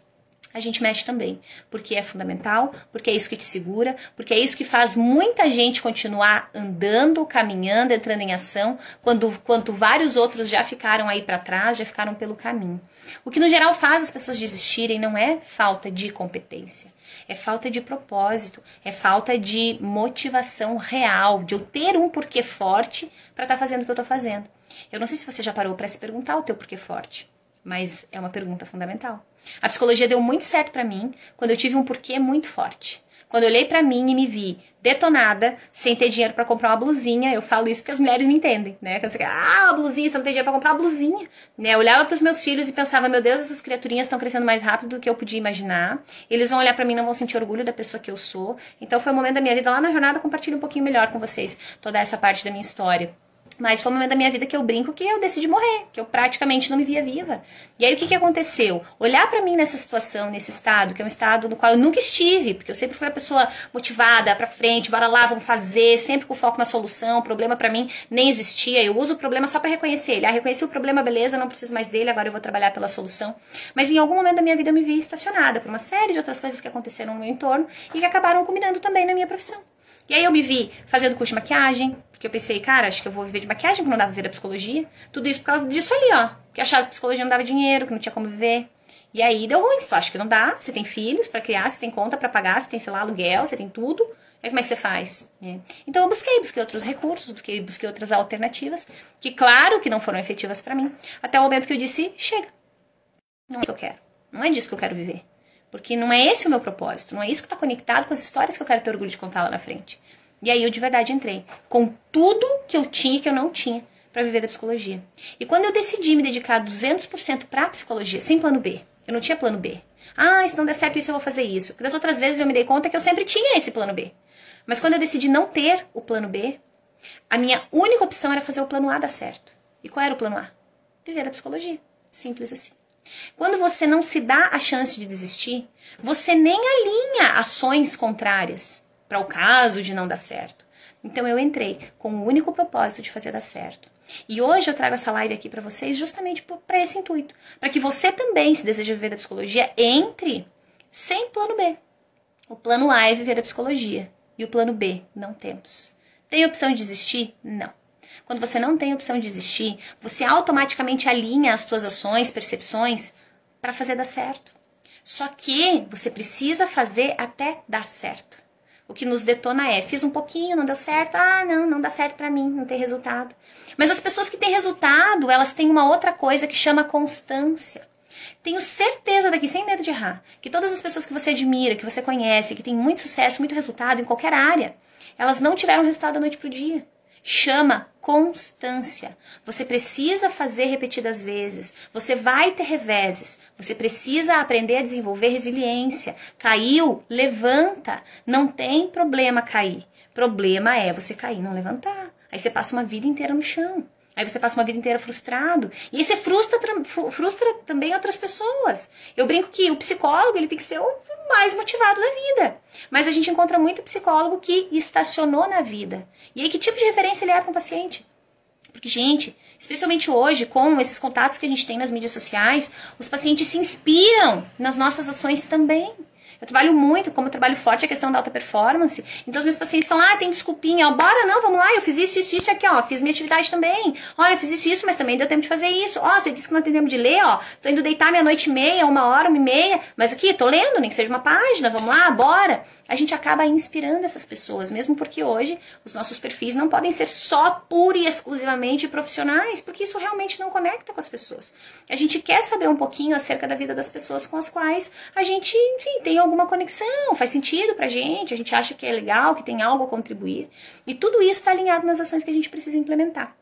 a gente mexe também, porque é fundamental, porque é isso que te segura, porque é isso que faz muita gente continuar andando, caminhando, entrando em ação, quando vários outros já ficaram aí para trás, já ficaram pelo caminho. O que no geral faz as pessoas desistirem não é falta de competência, é falta de propósito, é falta de motivação real, de eu ter um porquê forte para estar fazendo o que eu estou fazendo. Eu não sei se você já parou para se perguntar o teu porquê forte. Mas é uma pergunta fundamental. A psicologia deu muito certo pra mim quando eu tive um porquê muito forte. Quando eu olhei pra mim e me vi detonada, sem ter dinheiro pra comprar uma blusinha, eu falo isso porque as mulheres me entendem, né? Quando você fala, uma blusinha, você não tem dinheiro pra comprar uma blusinha, né? Eu olhava pros meus filhos e pensava, meu Deus, essas criaturinhas estão crescendo mais rápido do que eu podia imaginar. Eles vão olhar pra mim e não vão sentir orgulho da pessoa que eu sou. Então foi um momento da minha vida, lá na jornada, eu compartilho um pouquinho melhor com vocês toda essa parte da minha história. Mas foi um momento da minha vida que eu brinco que eu decidi morrer, que eu praticamente não me via viva. E aí o que aconteceu? Olhar pra mim nessa situação, nesse estado, que é um estado no qual eu nunca estive, porque eu sempre fui a pessoa motivada, pra frente, bora lá, vamos fazer, sempre com foco na solução, o problema pra mim nem existia, eu uso o problema só pra reconhecer ele. Reconheci o problema, beleza, não preciso mais dele, agora eu vou trabalhar pela solução. Mas em algum momento da minha vida eu me vi estacionada por uma série de outras coisas que aconteceram no meu entorno e que acabaram culminando também na minha profissão. E aí eu me vi fazendo curso de maquiagem, porque eu pensei, cara, acho que eu vou viver de maquiagem, porque não dá pra viver da psicologia. Tudo isso por causa disso ali, ó. Que eu achava que psicologia não dava dinheiro, que não tinha como viver. E aí deu ruim, se tu acha que não dá, você tem filhos pra criar, você tem conta pra pagar, você tem, sei lá, aluguel, você tem tudo. Aí como é que você faz? Então eu busquei outros recursos, busquei outras alternativas, que claro que não foram efetivas pra mim. Até o momento que eu disse, chega. Não é isso que eu quero. Não é disso que eu quero viver. Porque não é esse o meu propósito, não é isso que está conectado com as histórias que eu quero ter orgulho de contar lá na frente. E aí eu de verdade entrei com tudo que eu tinha e que eu não tinha para viver da psicologia. E quando eu decidi me dedicar 200% para a psicologia, sem plano B, eu não tinha plano B. Se não der certo isso eu vou fazer isso. Porque das outras vezes eu me dei conta que eu sempre tinha esse plano B. Mas quando eu decidi não ter o plano B, a minha única opção era fazer o plano A dar certo. E qual era o plano A? Viver da psicologia. Simples assim. Quando você não se dá a chance de desistir, você nem alinha ações contrárias para o caso de não dar certo. Então eu entrei com o único propósito de fazer dar certo. E hoje eu trago essa live aqui para vocês justamente para esse intuito. Para que você também, se deseja viver da psicologia, entre sem plano B. O plano A é viver da psicologia. E o plano B não temos. Tem opção de desistir? Não. Quando você não tem opção de desistir, você automaticamente alinha as suas ações, percepções, para fazer dar certo. Só que você precisa fazer até dar certo. O que nos detona é, fiz um pouquinho, não deu certo, não dá certo pra mim, não tem resultado. Mas as pessoas que têm resultado, elas têm uma outra coisa que chama constância. Tenho certeza daqui, sem medo de errar, que todas as pessoas que você admira, que você conhece, que têm muito sucesso, muito resultado em qualquer área, elas não tiveram resultado da noite pro dia. Chama constância. Você precisa fazer repetidas vezes. Você vai ter reveses. Você precisa aprender a desenvolver resiliência. Caiu, levanta. Não tem problema cair. Problema é você cair e não levantar. Aí você passa uma vida inteira no chão. Aí você passa uma vida inteira frustrado. E aí você frustra também outras pessoas. Eu brinco que o psicólogo ele tem que ser o mais motivado da vida. Mas a gente encontra muito psicólogo que estacionou na vida. E aí que tipo de referência ele é para um paciente? Porque, gente, especialmente hoje, com esses contatos que a gente tem nas mídias sociais, os pacientes se inspiram nas nossas ações também. Eu trabalho muito, como eu trabalho forte a questão da alta performance, então os meus pacientes estão lá, tem desculpinha, bora não, vamos lá, eu fiz isso aqui, fiz minha atividade também, olha, eu fiz isso, mas também deu tempo de fazer isso, você disse que não tem tempo de ler, tô indo deitar meia-noite e meia, 1 hora, 1h30, mas aqui, tô lendo, nem que seja uma página, vamos lá, bora. A gente acaba inspirando essas pessoas, mesmo porque hoje os nossos perfis não podem ser só pura e exclusivamente profissionais, porque isso realmente não conecta com as pessoas. A gente quer saber um pouquinho acerca da vida das pessoas com as quais a gente, enfim, tem alguma conexão, faz sentido pra gente, a gente acha que é legal, que tem algo a contribuir. E tudo isso está alinhado nas ações que a gente precisa implementar.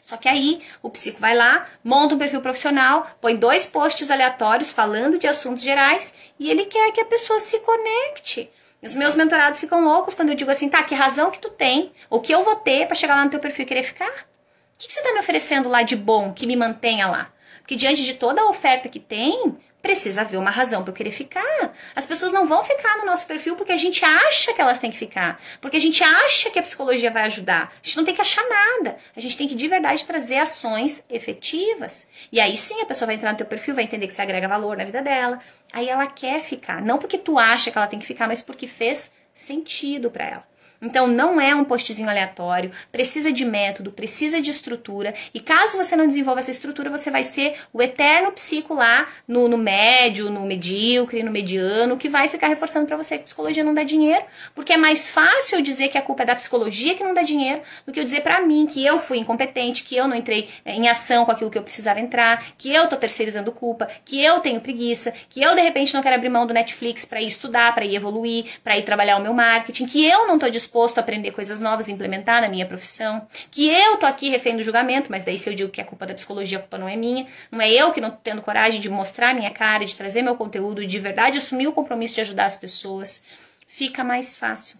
Só que aí o psico vai lá, monta um perfil profissional, põe 2 posts aleatórios falando de assuntos gerais e ele quer que a pessoa se conecte. Os meus mentorados ficam loucos quando eu digo assim, tá, que razão que tu tem, ou que eu vou ter pra chegar lá no teu perfil e querer ficar? O que você tá me oferecendo lá de bom que me mantenha lá? Porque diante de toda a oferta que tem, precisa haver uma razão para eu querer ficar. As pessoas não vão ficar no nosso perfil porque a gente acha que elas têm que ficar. Porque a gente acha que a psicologia vai ajudar. A gente não tem que achar nada. A gente tem que de verdade trazer ações efetivas. E aí sim a pessoa vai entrar no teu perfil, vai entender que você agrega valor na vida dela. Aí ela quer ficar. Não porque tu acha que ela tem que ficar, mas porque fez sentido para ela. Então não é um postzinho aleatório, precisa de método, precisa de estrutura, e caso você não desenvolva essa estrutura, você vai ser o eterno psico lá no médio, no medíocre, no mediano, que vai ficar reforçando pra você que psicologia não dá dinheiro, porque é mais fácil eu dizer que a culpa é da psicologia que não dá dinheiro, do que eu dizer pra mim que eu fui incompetente, que eu não entrei em ação com aquilo que eu precisava entrar, que eu tô terceirizando culpa, que eu tenho preguiça, que eu de repente não quero abrir mão do Netflix pra ir estudar, pra ir evoluir, pra ir trabalhar o meu marketing, que eu não tô disposto a aprender coisas novas e implementar na minha profissão, que eu tô aqui refém do julgamento, mas daí se eu digo que é culpa da psicologia, a culpa não é minha, não é eu que não tô tendo coragem de mostrar a minha cara, de trazer meu conteúdo, de verdade assumir o compromisso de ajudar as pessoas, fica mais fácil.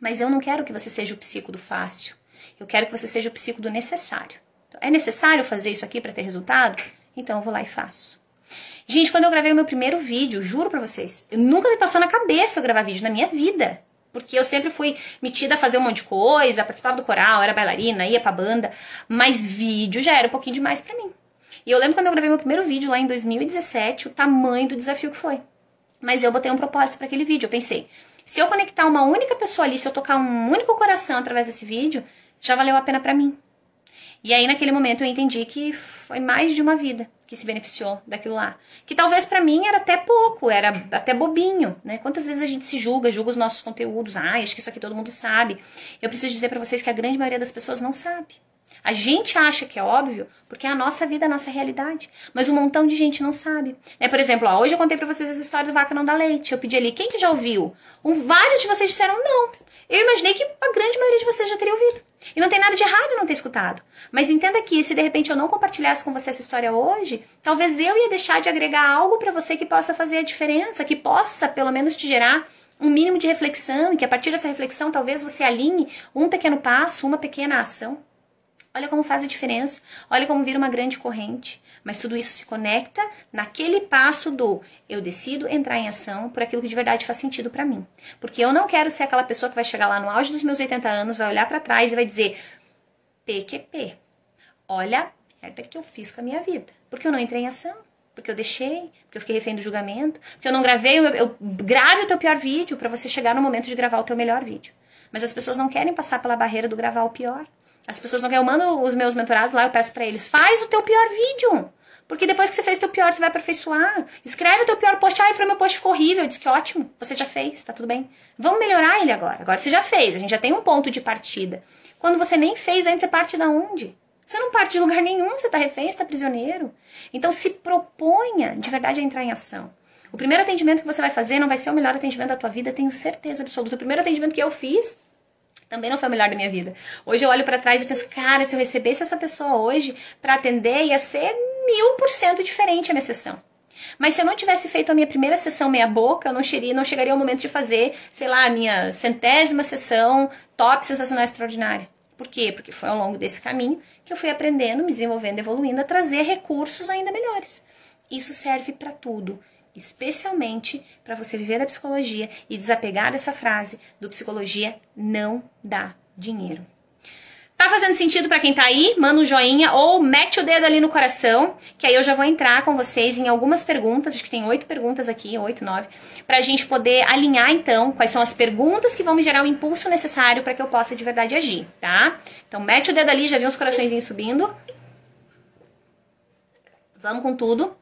Mas eu não quero que você seja o psico do fácil, eu quero que você seja o psico do necessário. Então, é necessário fazer isso aqui para ter resultado? Então eu vou lá e faço. Gente, quando eu gravei o meu primeiro vídeo, juro pra vocês, nunca me passou na cabeça eu gravar vídeo na minha vida. Porque eu sempre fui metida a fazer um monte de coisa, participava do coral, era bailarina, ia pra banda, mas vídeo já era um pouquinho demais pra mim. E eu lembro quando eu gravei meu primeiro vídeo lá em 2017, o tamanho do desafio que foi. Mas eu botei um propósito pra aquele vídeo, eu pensei, se eu conectar uma única pessoa ali, se eu tocar um único coração através desse vídeo, já valeu a pena pra mim. E aí naquele momento eu entendi que foi mais de uma vida que se beneficiou daquilo lá. Que talvez pra mim era até pouco, era até bobinho, né? Quantas vezes a gente se julga os nossos conteúdos. Acho que isso aqui todo mundo sabe. Eu preciso dizer pra vocês que a grande maioria das pessoas não sabe. A gente acha que é óbvio porque é a nossa vida, a nossa realidade. Mas um montão de gente não sabe. Por exemplo, hoje eu contei pra vocês essa história do Vaca Não Dá Leite. Eu pedi ali, quem que já ouviu? Vários de vocês disseram não. Eu imaginei que a grande maioria de vocês já teria ouvido. E não tem nada de errado não ter escutado. Mas entenda que se de repente eu não compartilhasse com você essa história hoje, talvez eu ia deixar de agregar algo pra você que possa fazer a diferença, que possa pelo menos te gerar um mínimo de reflexão e que a partir dessa reflexão talvez você alinhe um pequeno passo, uma pequena ação. Olha como faz a diferença, olha como vira uma grande corrente. Mas tudo isso se conecta naquele passo do eu decido entrar em ação por aquilo que de verdade faz sentido pra mim. Porque eu não quero ser aquela pessoa que vai chegar lá no auge dos meus 80 anos, vai olhar pra trás e vai dizer PQP, olha a merda que eu fiz com a minha vida. Porque eu não entrei em ação, porque eu deixei, porque eu fiquei refém do julgamento, porque eu não gravei, grave o teu pior vídeo pra você chegar no momento de gravar o teu melhor vídeo. Mas as pessoas não querem passar pela barreira do gravar o pior. As pessoas não querem, eu mando os meus mentorados lá, eu peço pra eles, faz o teu pior vídeo. Porque depois que você fez o teu pior, você vai aperfeiçoar. Escreve o teu pior post. Ai, meu post ficou horrível. Eu disse que ótimo, você já fez, tá tudo bem. Vamos melhorar ele agora. Agora você já fez, a gente já tem um ponto de partida. Quando você nem fez, ainda você parte da onde? Você não parte de lugar nenhum, você tá refém, você tá prisioneiro. Então se proponha de verdade a entrar em ação. O primeiro atendimento que você vai fazer não vai ser o melhor atendimento da tua vida, tenho certeza absoluta. O primeiro atendimento que eu fiz também não foi o melhor da minha vida. Hoje eu olho pra trás e penso, cara, se eu recebesse essa pessoa hoje pra atender, ia ser 1000% diferente a minha sessão. Mas se eu não tivesse feito a minha primeira sessão meia boca, eu não chegaria ao momento de fazer, sei lá, a minha 100ª sessão top, sensacional, extraordinária. Por quê? Porque foi ao longo desse caminho que eu fui aprendendo, me desenvolvendo, evoluindo, a trazer recursos ainda melhores. Isso serve pra tudo. Especialmente para você viver da psicologia e desapegar dessa frase do psicologia não dá dinheiro. Tá fazendo sentido para quem tá aí? Manda um joinha ou mete o dedo ali no coração, que aí eu já vou entrar com vocês em algumas perguntas, acho que tem 8 perguntas aqui, 8, 9, pra gente poder alinhar então quais são as perguntas que vão me gerar o impulso necessário para que eu possa de verdade agir, tá? Então mete o dedo ali, já vi uns coraçõezinhos subindo. Vamos com tudo.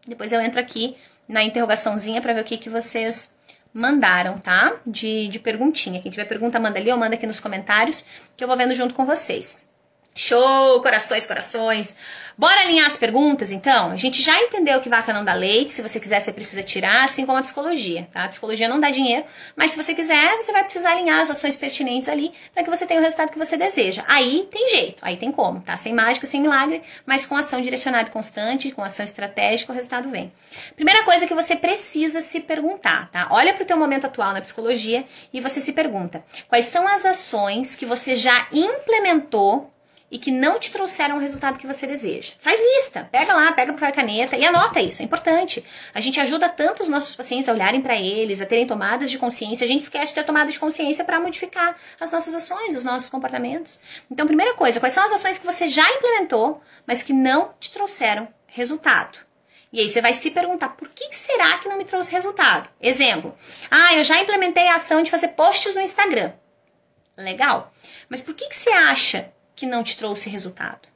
Depois eu entro aqui na interrogaçãozinha para ver o que vocês mandaram, tá? De perguntinha. Quem tiver pergunta, manda ali ou manda aqui nos comentários, que eu vou vendo junto com vocês. Show! Corações, corações! Bora alinhar as perguntas, então? A gente já entendeu que vaca não dá leite. Se você quiser, você precisa tirar, assim como a psicologia, tá? A psicologia não dá dinheiro, mas se você quiser, você vai precisar alinhar as ações pertinentes ali para que você tenha o resultado que você deseja. Aí tem jeito, aí tem como, tá? Sem mágica, sem milagre, mas com ação direcionada e constante, com ação estratégica, o resultado vem. Primeira coisa que você precisa se perguntar, tá? Olha pro teu momento atual na psicologia e você se pergunta, quais são as ações que você já implementou e que não te trouxeram o resultado que você deseja. Faz lista, pega lá, pega papel e caneta e anota isso, é importante. A gente ajuda tanto os nossos pacientes a olharem para eles, a terem tomadas de consciência, a gente esquece de ter tomada de consciência para modificar as nossas ações, os nossos comportamentos. Então, primeira coisa, quais são as ações que você já implementou, mas que não te trouxeram resultado? E aí você vai se perguntar, por que será que não me trouxe resultado? Exemplo, eu já implementei a ação de fazer posts no Instagram. Legal. Mas por que você acha que não te trouxe resultado?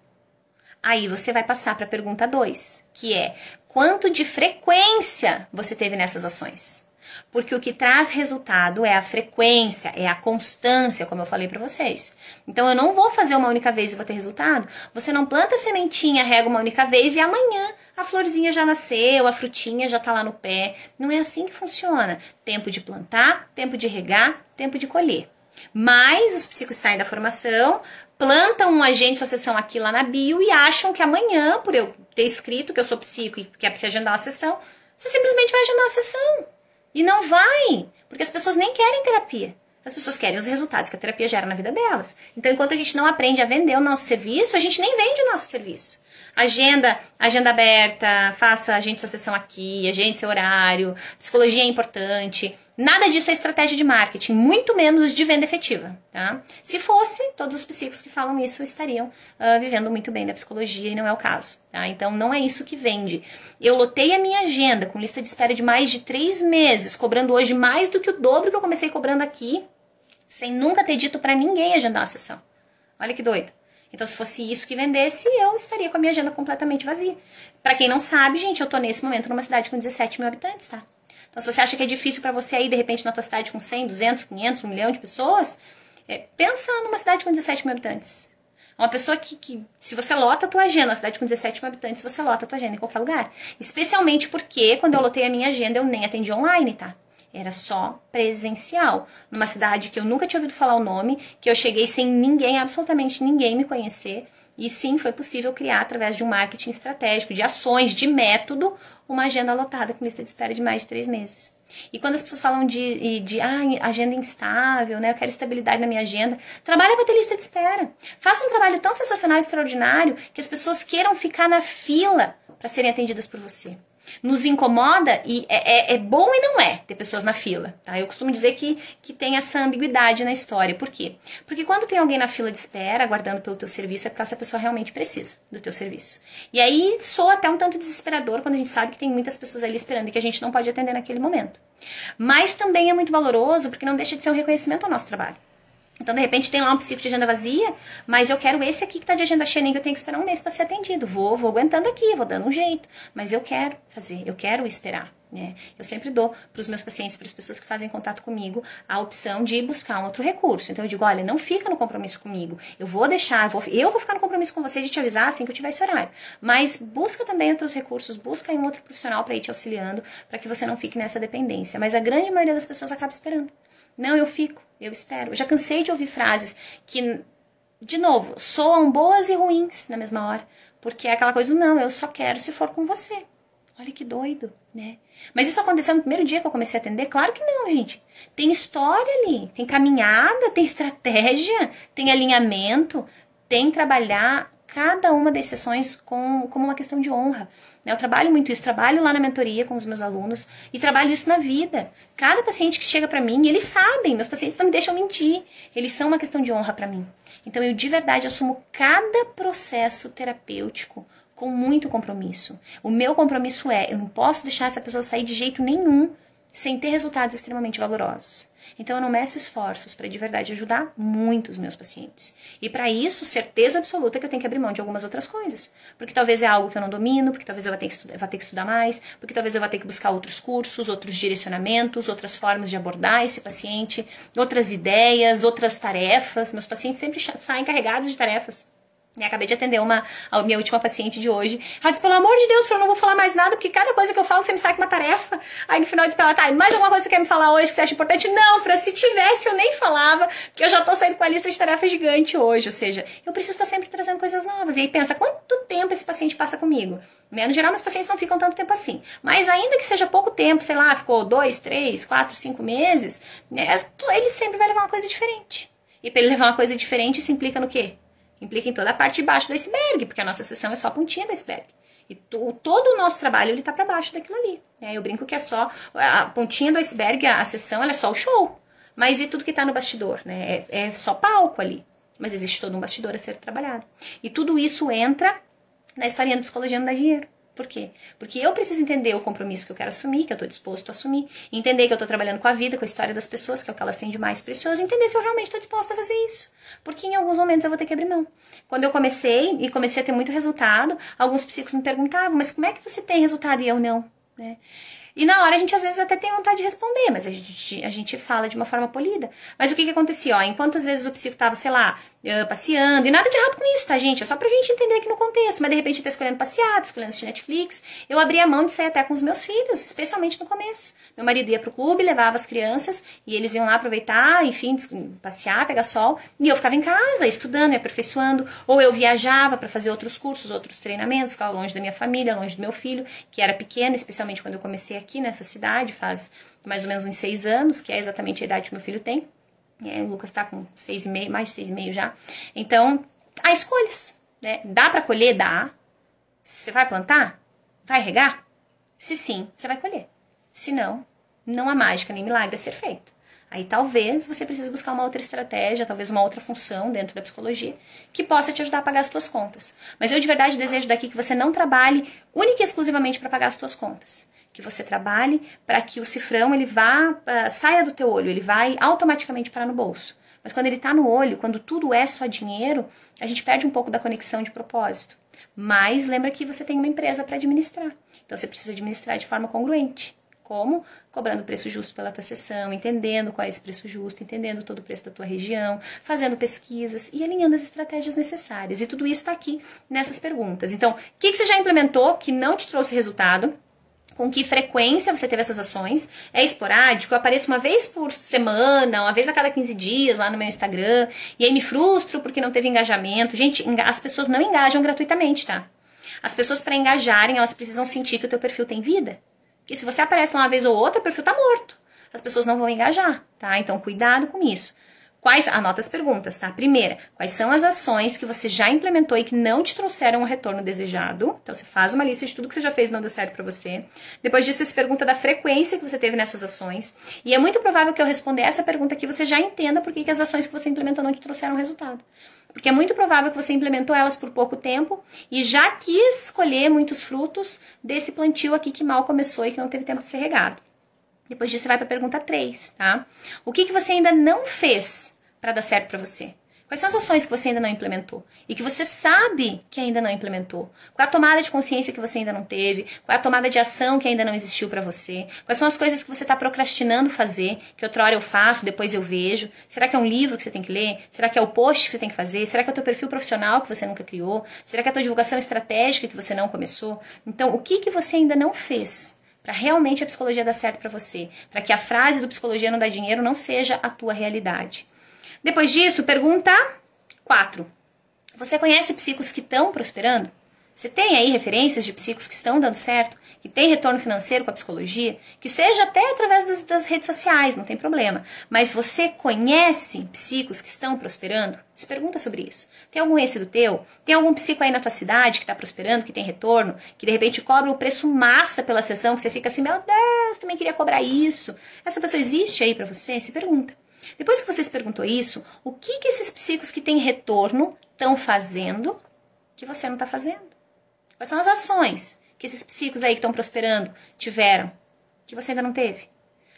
Aí você vai passar para a pergunta 2, que é: quanto de frequência você teve nessas ações? Porque o que traz resultado é a frequência, é a constância, como eu falei para vocês. Então eu não vou fazer uma única vez e vou ter resultado. Você não planta a sementinha, rega uma única vez e amanhã a florzinha já nasceu, a frutinha já tá lá no pé. Não é assim que funciona. Tempo de plantar, tempo de regar, tempo de colher. Mas os psicos saem da formação, plantam um agente de sucessão aqui lá na bio e acham que amanhã, por eu ter escrito que eu sou psico e que é pra você agendar uma sessão, você simplesmente vai agendar uma sessão. E não vai, porque as pessoas nem querem terapia. As pessoas querem os resultados que a terapia gera na vida delas. Então, enquanto a gente não aprende a vender o nosso serviço, a gente nem vende o nosso serviço. Agenda aberta, faça agente de sessão aqui, agende seu horário, psicologia é importante. Nada disso é estratégia de marketing, muito menos de venda efetiva, tá? Se fosse, todos os psicólogos que falam isso estariam vivendo muito bem da psicologia e não é o caso, tá? Então não é isso que vende. Eu lotei a minha agenda com lista de espera de mais de 3 meses, cobrando hoje mais do que o dobro que eu comecei cobrando aqui, sem nunca ter dito pra ninguém agendar uma sessão. Olha que doido. Então, se fosse isso que vendesse, eu estaria com a minha agenda completamente vazia. Pra quem não sabe, gente, eu tô nesse momento numa cidade com 17 mil habitantes, tá? Então, se você acha que é difícil pra você aí, de repente, na tua cidade com 100, 200, 500, 1 milhão de pessoas, pensa numa cidade com 17 mil habitantes. Uma pessoa que se você lota a tua agenda, uma cidade com 17 mil habitantes, você lota a tua agenda em qualquer lugar. Especialmente porque, quando eu lotei a minha agenda, eu nem atendi online, tá? Era só presencial. Numa cidade que eu nunca tinha ouvido falar o nome, que eu cheguei sem ninguém, absolutamente ninguém me conhecer. E sim, foi possível criar, através de um marketing estratégico, de ações, de método, uma agenda lotada com lista de espera de mais de 3 meses. E quando as pessoas falam de agenda instável, né? Eu quero estabilidade na minha agenda. Trabalha para ter lista de espera. Faça um trabalho tão sensacional e extraordinário que as pessoas queiram ficar na fila para serem atendidas por você. Nos incomoda e é bom e não é ter pessoas na fila, tá? Eu costumo dizer que tem essa ambiguidade na história. Por quê? Porque quando tem alguém na fila de espera, aguardando pelo teu serviço, é porque essa pessoa realmente precisa do teu serviço. E aí soa até um tanto desesperador quando a gente sabe que tem muitas pessoas ali esperando e que a gente não pode atender naquele momento. Mas também é muito valoroso porque não deixa de ser um reconhecimento ao nosso trabalho. Então, de repente, tem lá um psico de agenda vazia, mas eu quero esse aqui que tá de agenda cheia, nem que eu tenho que esperar um mês para ser atendido. Vou aguentando aqui, vou dando um jeito. Mas eu quero fazer, eu quero esperar, né? Eu sempre dou para os meus pacientes, para as pessoas que fazem contato comigo, a opção de buscar um outro recurso. Então, eu digo, olha, não fica no compromisso comigo. Eu vou deixar, eu vou ficar no compromisso com você de te avisar assim que eu tiver esse horário. Mas busca também outros recursos, busca um outro profissional para ir te auxiliando, para que você não fique nessa dependência. Mas a grande maioria das pessoas acaba esperando. Não, eu fico, eu espero. Eu já cansei de ouvir frases que, de novo, soam boas e ruins na mesma hora. Porque é aquela coisa do não, eu só quero se for com você. Olha que doido, né? Mas isso aconteceu no primeiro dia que eu comecei a atender? Claro que não, gente. Tem história ali, tem caminhada, tem estratégia, tem alinhamento, tem trabalhar cada uma das sessões como uma questão de honra. Eu trabalho muito isso, trabalho lá na mentoria com os meus alunos e trabalho isso na vida. Cada paciente que chega pra mim, eles sabem, meus pacientes não me deixam mentir, eles são uma questão de honra pra mim. Então eu de verdade assumo cada processo terapêutico com muito compromisso. O meu compromisso eu não posso deixar essa pessoa sair de jeito nenhum sem ter resultados extremamente valorosos. Então eu não meço esforços para de verdade ajudar muito os meus pacientes. E para isso, certeza absoluta que eu tenho que abrir mão de algumas outras coisas. Porque talvez é algo que eu não domino, porque talvez eu vá ter que estudar mais, porque talvez eu vá ter que buscar outros cursos, outros direcionamentos, outras formas de abordar esse paciente, outras ideias, outras tarefas. Meus pacientes sempre saem carregados de tarefas. E acabei de atender a minha última paciente de hoje. Ela disse, pelo amor de Deus, eu não vou falar mais nada, porque cada coisa que eu falo, você me sai com uma tarefa. Aí no final eu disse pra ela, tá, mais alguma coisa que você quer me falar hoje que você acha importante? Não, Fran, se tivesse eu nem falava, porque eu já tô saindo com a lista de tarefas gigante hoje. Ou seja, eu preciso estar sempre trazendo coisas novas. E aí pensa, quanto tempo esse paciente passa comigo? No geral, meus pacientes não ficam tanto tempo assim. Mas ainda que seja pouco tempo, sei lá, ficou 2, 3, 4, 5 meses, né, ele sempre vai levar uma coisa diferente. E pra ele levar uma coisa diferente, isso implica no quê? Implica em toda a parte de baixo do iceberg, porque a nossa sessão é só a pontinha do iceberg. E todo o nosso trabalho, ele tá para baixo daquilo ali. Né? Eu brinco que é só a pontinha do iceberg, a sessão, ela é só o show. Mas e tudo que tá no bastidor? Né? É só palco ali. Mas existe todo um bastidor a ser trabalhado. E tudo isso entra na historinha do Psicologia Não Dá Dinheiro. Por quê? Porque eu preciso entender o compromisso que eu quero assumir, que eu estou disposto a assumir, entender que eu estou trabalhando com a vida, com a história das pessoas, que é o que elas têm de mais precioso, entender se eu realmente estou disposta a fazer isso. Porque em alguns momentos eu vou ter que abrir mão. Quando eu comecei a ter muito resultado, alguns psicólogos me perguntavam, mas como é que você tem resultado e eu não? Né? E na hora a gente às vezes até tem vontade de responder, mas a gente fala de uma forma polida. Mas o que acontecia? Ó, enquanto às vezes o psico tava, sei lá, passeando, e nada de errado com isso, tá, gente? É só pra gente entender aqui no contexto. Mas de repente tá escolhendo passear, tá escolhendo assistir Netflix. Eu abria a mão de sair até com os meus filhos, especialmente no começo. Meu marido ia pro clube, levava as crianças, e eles iam lá aproveitar, enfim, passear, pegar sol. E eu ficava em casa, estudando, me aperfeiçoando. Ou eu viajava para fazer outros cursos, outros treinamentos, ficava longe da minha família, longe do meu filho, que era pequeno, especialmente quando eu comecei aqui nessa cidade, faz mais ou menos uns 6 anos, que é exatamente a idade que meu filho tem. O Lucas tá com 6,5, mais de 6,5 já. Então, há escolhas, né? Dá para colher? Dá. Você vai plantar? Vai regar? Se sim, você vai colher. Se não, não há mágica nem milagre a ser feito. Aí talvez você precise buscar uma outra estratégia, talvez uma outra função dentro da psicologia que possa te ajudar a pagar as suas contas. Mas eu de verdade desejo daqui que você não trabalhe única e exclusivamente para pagar as suas contas. Que você trabalhe para que o cifrão ele saia do teu olho, ele vai automaticamente parar no bolso. Mas quando ele está no olho, quando tudo é só dinheiro, a gente perde um pouco da conexão de propósito. Mas lembra que você tem uma empresa para administrar. Então você precisa administrar de forma congruente. Como? Cobrando o preço justo pela tua sessão, entendendo qual é esse preço justo, entendendo todo o preço da tua região, fazendo pesquisas e alinhando as estratégias necessárias. E tudo isso está aqui nessas perguntas. Então, o que você já implementou que não te trouxe resultado? Com que frequência você teve essas ações? É esporádico? Eu apareço uma vez por semana, uma vez a cada 15 dias lá no meu Instagram, e aí me frustro porque não teve engajamento. Gente, as pessoas não engajam gratuitamente, tá? As pessoas, para engajarem, elas precisam sentir que o teu perfil tem vida. Porque se você aparece lá uma vez ou outra, o perfil tá morto. As pessoas não vão engajar, tá? Então, cuidado com isso. Anota as perguntas, tá? Primeira, quais são as ações que você já implementou e que não te trouxeram o retorno desejado? Então, você faz uma lista de tudo que você já fez e não deu certo pra você. Depois disso, você se pergunta da frequência que você teve nessas ações. E é muito provável que eu responder essa pergunta aqui, você já entenda por que as ações que você implementou não te trouxeram resultado. Porque é muito provável que você implementou elas por pouco tempo e já quis colher muitos frutos desse plantio aqui que mal começou e que não teve tempo de ser regado. Depois disso, você vai para a pergunta 3, tá? O que você ainda não fez para dar certo para você? Quais são as ações que você ainda não implementou? E que você sabe que ainda não implementou? Qual é a tomada de consciência que você ainda não teve? Qual é a tomada de ação que ainda não existiu para você? Quais são as coisas que você está procrastinando fazer? Que outra hora eu faço, depois eu vejo? Será que é um livro que você tem que ler? Será que é o post que você tem que fazer? Será que é o teu perfil profissional que você nunca criou? Será que é a tua divulgação estratégica que você não começou? Então, o que você ainda não fez para realmente a psicologia dar certo para você? Para que a frase do psicologia não dá dinheiro não seja a tua realidade. Depois disso, pergunta 4. Você conhece psicos que estão prosperando? Você tem aí referências de psicos que estão dando certo? Que tem retorno financeiro com a psicologia? Que seja até através das redes sociais, não tem problema. Mas você conhece psicos que estão prosperando? Se pergunta sobre isso. Tem algum conhecido teu? Tem algum psico aí na tua cidade que está prosperando, que tem retorno? Que de repente cobra o preço massa pela sessão, que você fica assim, meu Deus, também queria cobrar isso. Essa pessoa existe aí para você? Se pergunta. Depois que você se perguntou isso, o que esses psicos que têm retorno estão fazendo que você não está fazendo? Quais são as ações que esses psicos aí que estão prosperando tiveram que você ainda não teve?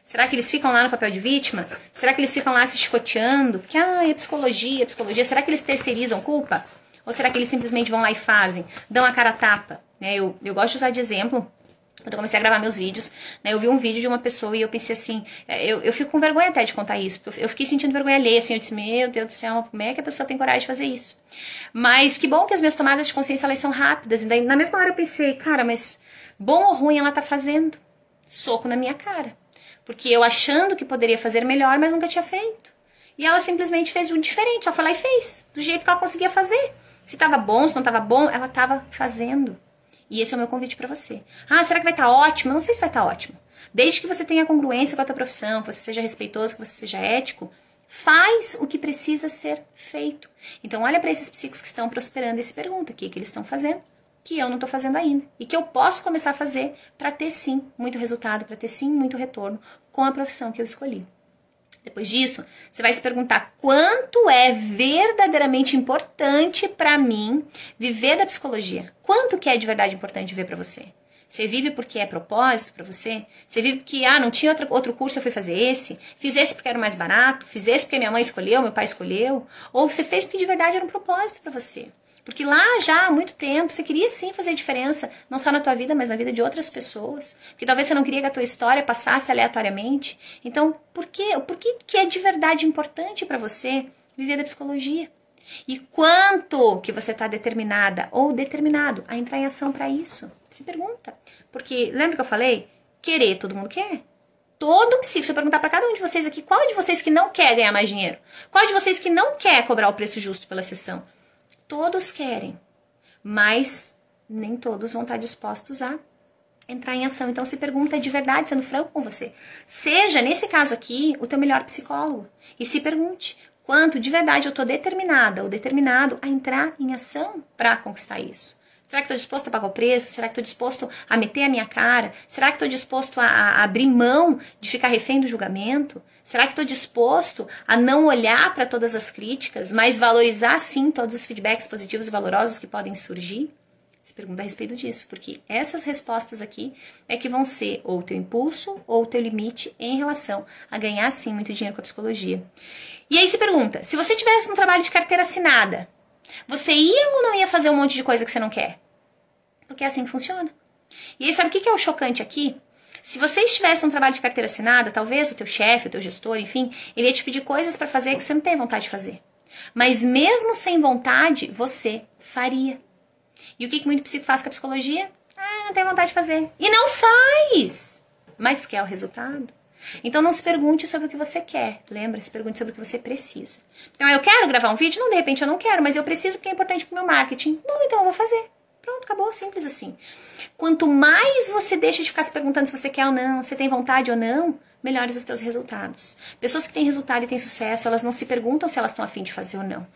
Será que eles ficam lá no papel de vítima? Será que eles ficam lá se chicoteando? Porque, é psicologia, psicologia. Será que eles terceirizam culpa? Ou será que eles simplesmente vão lá e fazem? Dão a cara a tapa? Né? Eu gosto de usar de exemplo. Quando eu comecei a gravar meus vídeos, né, eu vi um vídeo de uma pessoa e eu pensei assim, eu fico com vergonha até de contar isso, porque eu fiquei sentindo vergonha alheia, assim, eu disse, meu Deus do céu, como é que a pessoa tem coragem de fazer isso? Mas que bom que as minhas tomadas de consciência, elas são rápidas, e daí na mesma hora eu pensei, cara, mas bom ou ruim ela tá fazendo? Soco na minha cara. Porque eu achando que poderia fazer melhor, mas nunca tinha feito. E ela simplesmente fez o diferente, ela foi lá e fez, do jeito que ela conseguia fazer. Se tava bom, se não tava bom, ela tava fazendo. E esse é o meu convite para você. Será que vai estar ótimo? Eu não sei se vai estar ótimo. Desde que você tenha congruência com a tua profissão, que você seja respeitoso, que você seja ético, faz o que precisa ser feito. Então olha para esses psicos que estão prosperando e se pergunta o que eles estão fazendo, que eu não estou fazendo ainda. E que eu posso começar a fazer para ter sim muito resultado, para ter sim muito retorno com a profissão que eu escolhi. Depois disso, você vai se perguntar quanto é verdadeiramente importante para mim viver da psicologia. Quanto que é de verdade importante viver para você? Você vive porque é propósito para você? Você vive porque, não tinha outro curso, eu fui fazer esse? Fiz esse porque era o mais barato? Fiz esse porque minha mãe escolheu, meu pai escolheu? Ou você fez porque de verdade era um propósito para você? Porque lá já há muito tempo você queria sim fazer diferença, não só na tua vida, mas na vida de outras pessoas. Porque talvez você não queria que a tua história passasse aleatoriamente. Então, por que é de verdade importante para você viver da psicologia? E quanto que você está determinada ou determinado a entrar em ação para isso? Se pergunta. Porque, lembra que eu falei? Querer, todo mundo quer. Todo psíquico, se eu perguntar para cada um de vocês aqui, qual de vocês que não quer ganhar mais dinheiro? Qual de vocês que não quer cobrar o preço justo pela sessão? Todos querem, mas nem todos vão estar dispostos a entrar em ação. Então se pergunta de verdade, sendo franco com você. Seja, nesse caso aqui, o teu melhor psicólogo. E se pergunte, quanto de verdade eu estou determinada ou determinado a entrar em ação para conquistar isso? Será que estou disposto a pagar o preço? Será que estou disposto a meter a minha cara? Será que estou disposto a abrir mão de ficar refém do julgamento? Será que estou disposto a não olhar para todas as críticas, mas valorizar sim todos os feedbacks positivos e valorosos que podem surgir? Se pergunta a respeito disso, porque essas respostas aqui é que vão ser ou o teu impulso ou o teu limite em relação a ganhar sim muito dinheiro com a psicologia. E aí se pergunta, se você tivesse um trabalho de carteira assinada, você ia ou não ia fazer um monte de coisa que você não quer? Porque é assim que funciona. E aí sabe o que é o chocante aqui? Se você estivesse um trabalho de carteira assinada, talvez o teu chefe, o teu gestor, enfim, ele ia te pedir coisas para fazer que você não tem vontade de fazer. Mas mesmo sem vontade, você faria. E o que muito psico faz com a psicologia? Não tem vontade de fazer. E não faz! Mas quer o resultado. Então não se pergunte sobre o que você quer. Lembra? Se pergunte sobre o que você precisa. Então eu quero gravar um vídeo? Não, de repente eu não quero, mas eu preciso porque é importante pro meu marketing. Bom, então eu vou fazer. Pronto, acabou, simples assim. Quanto mais você deixa de ficar se perguntando se você quer ou não, se tem vontade ou não, melhores os teus resultados. Pessoas que têm resultado e têm sucesso, elas não se perguntam se elas estão a fim de fazer ou não.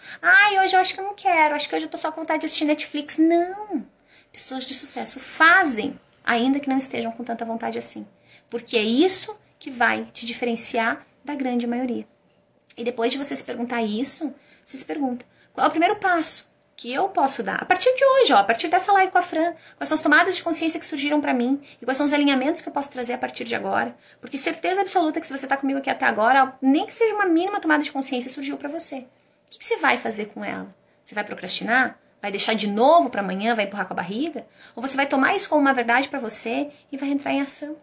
Hoje eu acho que eu não quero, acho que hoje eu tô só com vontade de assistir Netflix. Não! Pessoas de sucesso fazem, ainda que não estejam com tanta vontade assim. Porque é isso que vai te diferenciar da grande maioria. E depois de você se perguntar isso, você se pergunta, qual é o primeiro passo que eu posso dar? A partir de hoje, a partir dessa live com a Fran, quais são as tomadas de consciência que surgiram pra mim e quais são os alinhamentos que eu posso trazer a partir de agora? Porque certeza absoluta que se você tá comigo aqui até agora, nem que seja uma mínima tomada de consciência surgiu pra você. O que você vai fazer com ela? Você vai procrastinar? Vai deixar de novo pra amanhã, vai empurrar com a barriga? Ou você vai tomar isso como uma verdade pra você e vai entrar em ação?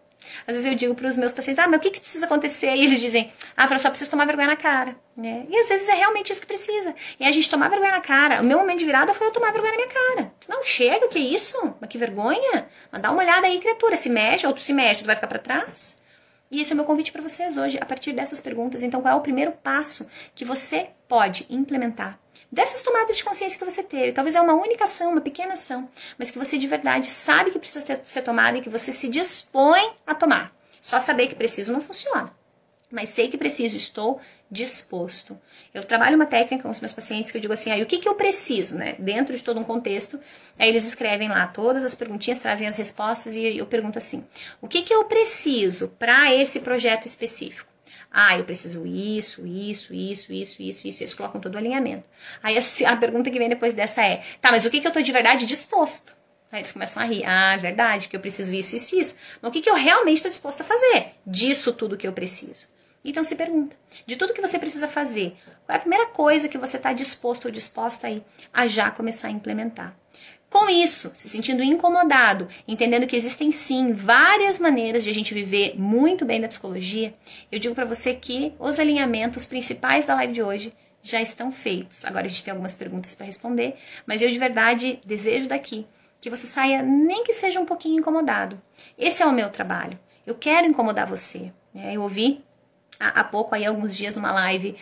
Às vezes eu digo para os meus pacientes, mas o que precisa acontecer? E eles dizem, eu só preciso tomar vergonha na cara. Né? E às vezes é realmente isso que precisa. E a gente tomar vergonha na cara. O meu momento de virada foi eu tomar vergonha na minha cara. Não, chega, que isso? Mas que vergonha? Mas dá uma olhada aí, criatura. Se mexe, ou tu se mexe, tu vai ficar para trás? E esse é o meu convite para vocês hoje, a partir dessas perguntas. Então, qual é o primeiro passo que você pode implementar? Dessas tomadas de consciência que você teve, talvez é uma única ação, uma pequena ação, mas que você de verdade sabe que precisa ser tomada e que você se dispõe a tomar. Só saber que preciso não funciona, mas sei que preciso, estou disposto. Eu trabalho uma técnica com os meus pacientes que eu digo assim, o que eu preciso, né? Dentro de todo um contexto, aí eles escrevem lá todas as perguntinhas, trazem as respostas e eu pergunto assim, o que eu preciso para esse projeto específico? Eu preciso isso. Eles colocam todo o alinhamento. Aí a pergunta que vem depois dessa é, mas o que eu tô de verdade disposto? Aí eles começam a rir. Verdade, que eu preciso isso. Mas o que eu realmente estou disposto a fazer? Disso tudo que eu preciso. Então se pergunta, de tudo que você precisa fazer, qual é a primeira coisa que você está disposto ou disposta aí a já começar a implementar? Com isso, se sentindo incomodado, entendendo que existem sim várias maneiras de a gente viver muito bem da psicologia, eu digo para você que os alinhamentos principais da live de hoje já estão feitos. Agora a gente tem algumas perguntas para responder, mas eu de verdade desejo daqui que você saia nem que seja um pouquinho incomodado. Esse é o meu trabalho. Eu quero incomodar você. Eu ouvi há pouco, aí alguns dias numa live,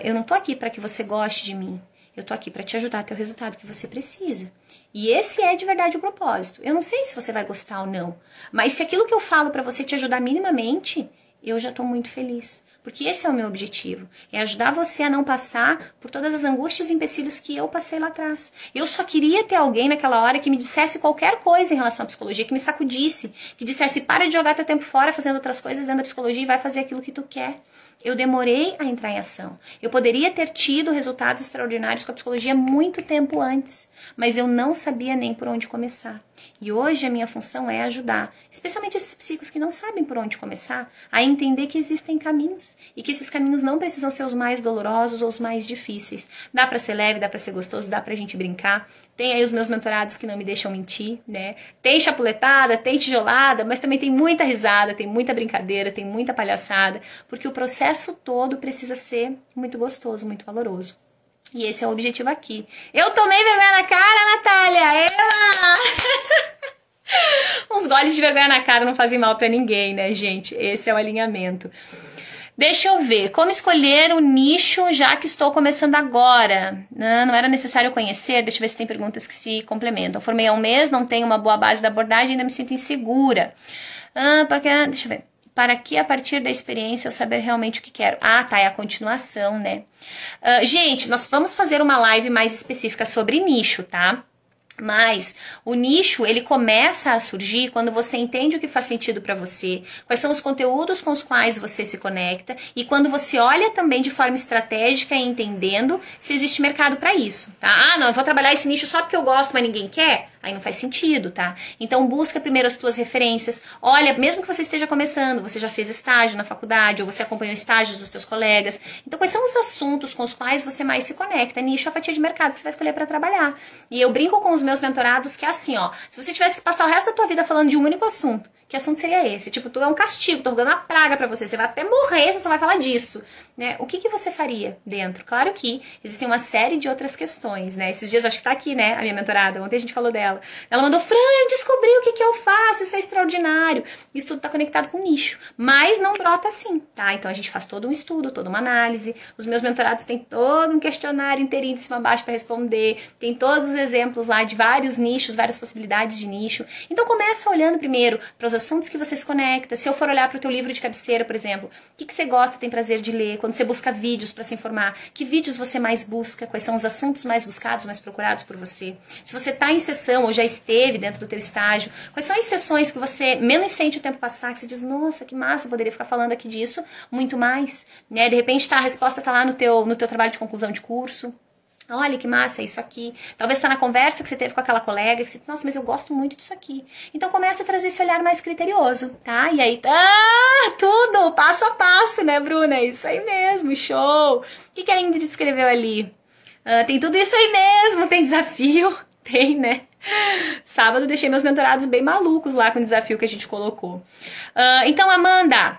eu não tô aqui para que você goste de mim. Eu tô aqui para te ajudar a ter o resultado que você precisa. E esse é de verdade o propósito. Eu não sei se você vai gostar ou não, mas se aquilo que eu falo para você te ajudar minimamente, eu já tô muito feliz. Porque esse é o meu objetivo, é ajudar você a não passar por todas as angústias e empecilhos que eu passei lá atrás. Eu só queria ter alguém naquela hora que me dissesse qualquer coisa em relação à psicologia, que me sacudisse, que dissesse, para de jogar teu tempo fora fazendo outras coisas dentro da psicologia e vai fazer aquilo que tu quer. Eu demorei a entrar em ação. Eu poderia ter tido resultados extraordinários com a psicologia muito tempo antes, mas eu não sabia nem por onde começar. E hoje a minha função é ajudar, especialmente esses psicos que não sabem por onde começar, a entender que existem caminhos e que esses caminhos não precisam ser os mais dolorosos ou os mais difíceis. Dá pra ser leve, dá pra ser gostoso, dá pra gente brincar. Tem aí os meus mentorados que não me deixam mentir, né? Tem chapuletada, tem tijolada, mas também tem muita risada, tem muita brincadeira, tem muita palhaçada, porque o processo todo precisa ser muito gostoso, muito valoroso. E esse é o objetivo aqui. Eu tomei vergonha na cara, Natália! Ela! Uns goles de vergonha na cara não fazem mal pra ninguém, né, gente? Esse é o alinhamento. Deixa eu ver. Como escolher o nicho já que estou começando agora? Não era necessário conhecer? Deixa eu ver se tem perguntas que se complementam. Formei há um mês, não tenho uma boa base da abordagem, ainda me sinto insegura. Deixa eu ver. Para que a partir da experiência eu saber realmente o que quero? Ah, tá, é a continuação, né? Gente, nós vamos fazer uma live mais específica sobre nicho, tá? Mas o nicho, ele começa a surgir quando você entende o que faz sentido para você, quais são os conteúdos com os quais você se conecta e quando você olha também de forma estratégica e entendendo se existe mercado para isso, tá? Ah, não, eu vou trabalhar esse nicho só porque eu gosto, mas ninguém quer? Aí não faz sentido, tá? Então busca primeiro as tuas referências. Olha, mesmo que você esteja começando, você já fez estágio na faculdade ou você acompanhou estágios dos teus colegas. Então quais são os assuntos com os quais você mais se conecta? Nicho é a fatia de mercado que você vai escolher para trabalhar. E eu brinco com os meus mentorados que é assim, ó, se você tivesse que passar o resto da tua vida falando de um único assunto, que assunto seria esse? Tipo, tu é um castigo, tô jogando uma praga pra você, você vai até morrer, você só vai falar disso, né? O que você faria dentro? Claro que existem uma série de outras questões, né? Esses dias, acho que tá aqui, né, a minha mentorada, ontem a gente falou dela. Ela mandou, Fran, eu descobri o que eu faço, isso é extraordinário. Isso tudo tá conectado com nicho, mas não brota assim, tá? Então a gente faz todo um estudo, toda uma análise, os meus mentorados têm todo um questionário inteirinho de cima a baixo pra responder, tem todos os exemplos lá de vários nichos, várias possibilidades de nicho. Então começa olhando primeiro para os assuntos que você se conecta. Se eu for olhar para o teu livro de cabeceira, por exemplo, o que você gosta, tem prazer de ler? Quando você busca vídeos para se informar, que vídeos você mais busca? Quais são os assuntos mais buscados, mais procurados por você? Se você está em sessão ou já esteve dentro do teu estágio, quais são as sessões que você menos sente o tempo passar, que você diz, nossa, que massa, eu poderia ficar falando aqui disso muito mais, né? De repente a resposta está lá no teu trabalho de conclusão de curso. Olha que massa, é isso aqui. Talvez está na conversa que você teve com aquela colega, que você diz, nossa, mas eu gosto muito disso aqui. Então começa a trazer esse olhar mais criterioso, tá? E aí, tudo, passo a passo, né, Bruna? É isso aí mesmo, show! O que a Ingrid escreveu ali? Tem tudo isso aí mesmo, tem desafio, tem, né? Sábado deixei meus mentorados bem malucos lá com o desafio que a gente colocou. Então, Amanda,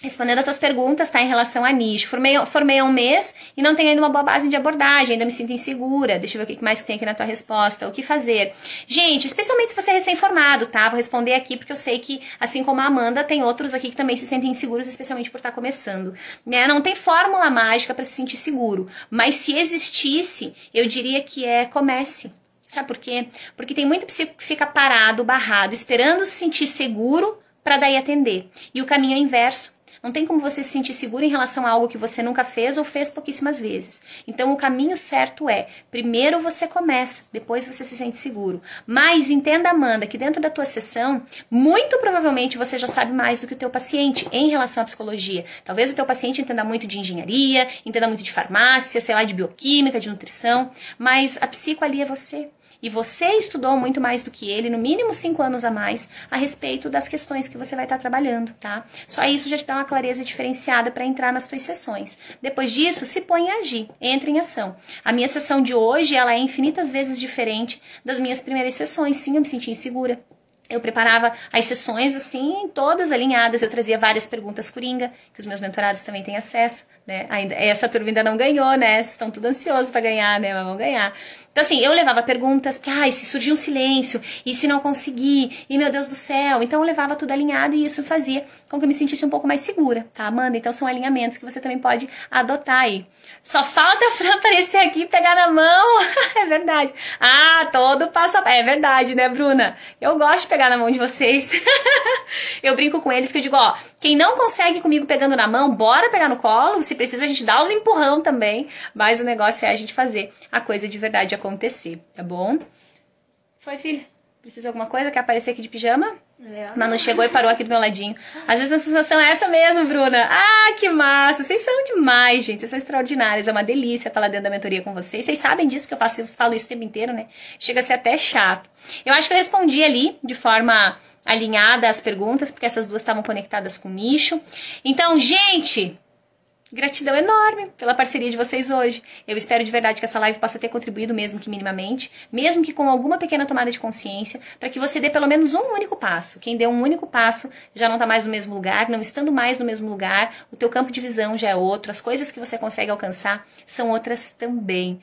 respondendo as tuas perguntas, tá, em relação a nicho. Formei há um mês e não tenho ainda uma boa base de abordagem, ainda me sinto insegura. Deixa eu ver o que mais que tem aqui na tua resposta. O que fazer? Gente, especialmente se você é recém-formado, tá? Vou responder aqui porque eu sei que, assim como a Amanda, tem outros aqui que também se sentem inseguros, especialmente por estar começando, né? Não tem fórmula mágica para se sentir seguro, mas se existisse, eu diria que comece. Sabe por quê? Porque tem muito psico que fica parado, barrado, esperando se sentir seguro para daí atender. E o caminho é inverso. Não tem como você se sentir seguro em relação a algo que você nunca fez ou fez pouquíssimas vezes. Então, o caminho certo primeiro você começa, depois você se sente seguro. Mas entenda, Amanda, que dentro da tua sessão, muito provavelmente você já sabe mais do que o teu paciente em relação à psicologia. Talvez o teu paciente entenda muito de engenharia, entenda muito de farmácia, sei lá, de bioquímica, de nutrição, mas a psico ali é você. E você estudou muito mais do que ele, no mínimo 5 anos a mais, a respeito das questões que você vai estar trabalhando, tá? Só isso já te dá uma clareza diferenciada para entrar nas tuas sessões. Depois disso, se põe a agir, entra em ação. A minha sessão de hoje, ela é infinitas vezes diferente das minhas primeiras sessões. Sim, eu me senti insegura. Eu preparava as sessões, assim, todas alinhadas. Eu trazia várias perguntas coringa, que os meus mentorados também têm acesso, né? Essa turma ainda não ganhou, né? Vocês estão tudo ansiosos para ganhar, né? Mas vão ganhar. Então, assim, eu levava perguntas, porque, se surgir um silêncio, e se não conseguir, e meu Deus do céu. Então, eu levava tudo alinhado e isso fazia com que eu me sentisse um pouco mais segura, tá, Amanda? Então, são alinhamentos que você também pode adotar aí. Só falta a Fran aparecer aqui e pegar na mão. É verdade. Todo passo a passo. É verdade, né, Bruna? Eu gosto de pegar pegar na mão de vocês. Eu brinco com eles que eu digo, ó, quem não consegue comigo pegando na mão, bora pegar no colo. Se precisa, a gente dá os empurrão também. Mas o negócio é a gente fazer a coisa de verdade acontecer, tá bom? Foi, filha? Precisa de alguma coisa? Quer aparecer aqui de pijama? Manu chegou e parou aqui do meu ladinho. Às vezes a sensação é essa mesmo, Bruna. Ah, que massa! Vocês são demais, gente. Vocês são extraordinárias. É uma delícia estar lá dentro da mentoria com vocês. Vocês sabem disso que eu falo isso o tempo inteiro, né? Chega a ser até chato. Eu acho que eu respondi ali de forma alinhada as perguntas, porque essas duas estavam conectadas com o nicho. Então, gente, gratidão enorme pela parceria de vocês hoje. Eu espero de verdade que essa live possa ter contribuído, mesmo que minimamente, mesmo que com alguma pequena tomada de consciência, para que você dê pelo menos um único passo. Quem deu um único passo já não está mais no mesmo lugar, não estando mais no mesmo lugar, o teu campo de visão já é outro, as coisas que você consegue alcançar são outras também.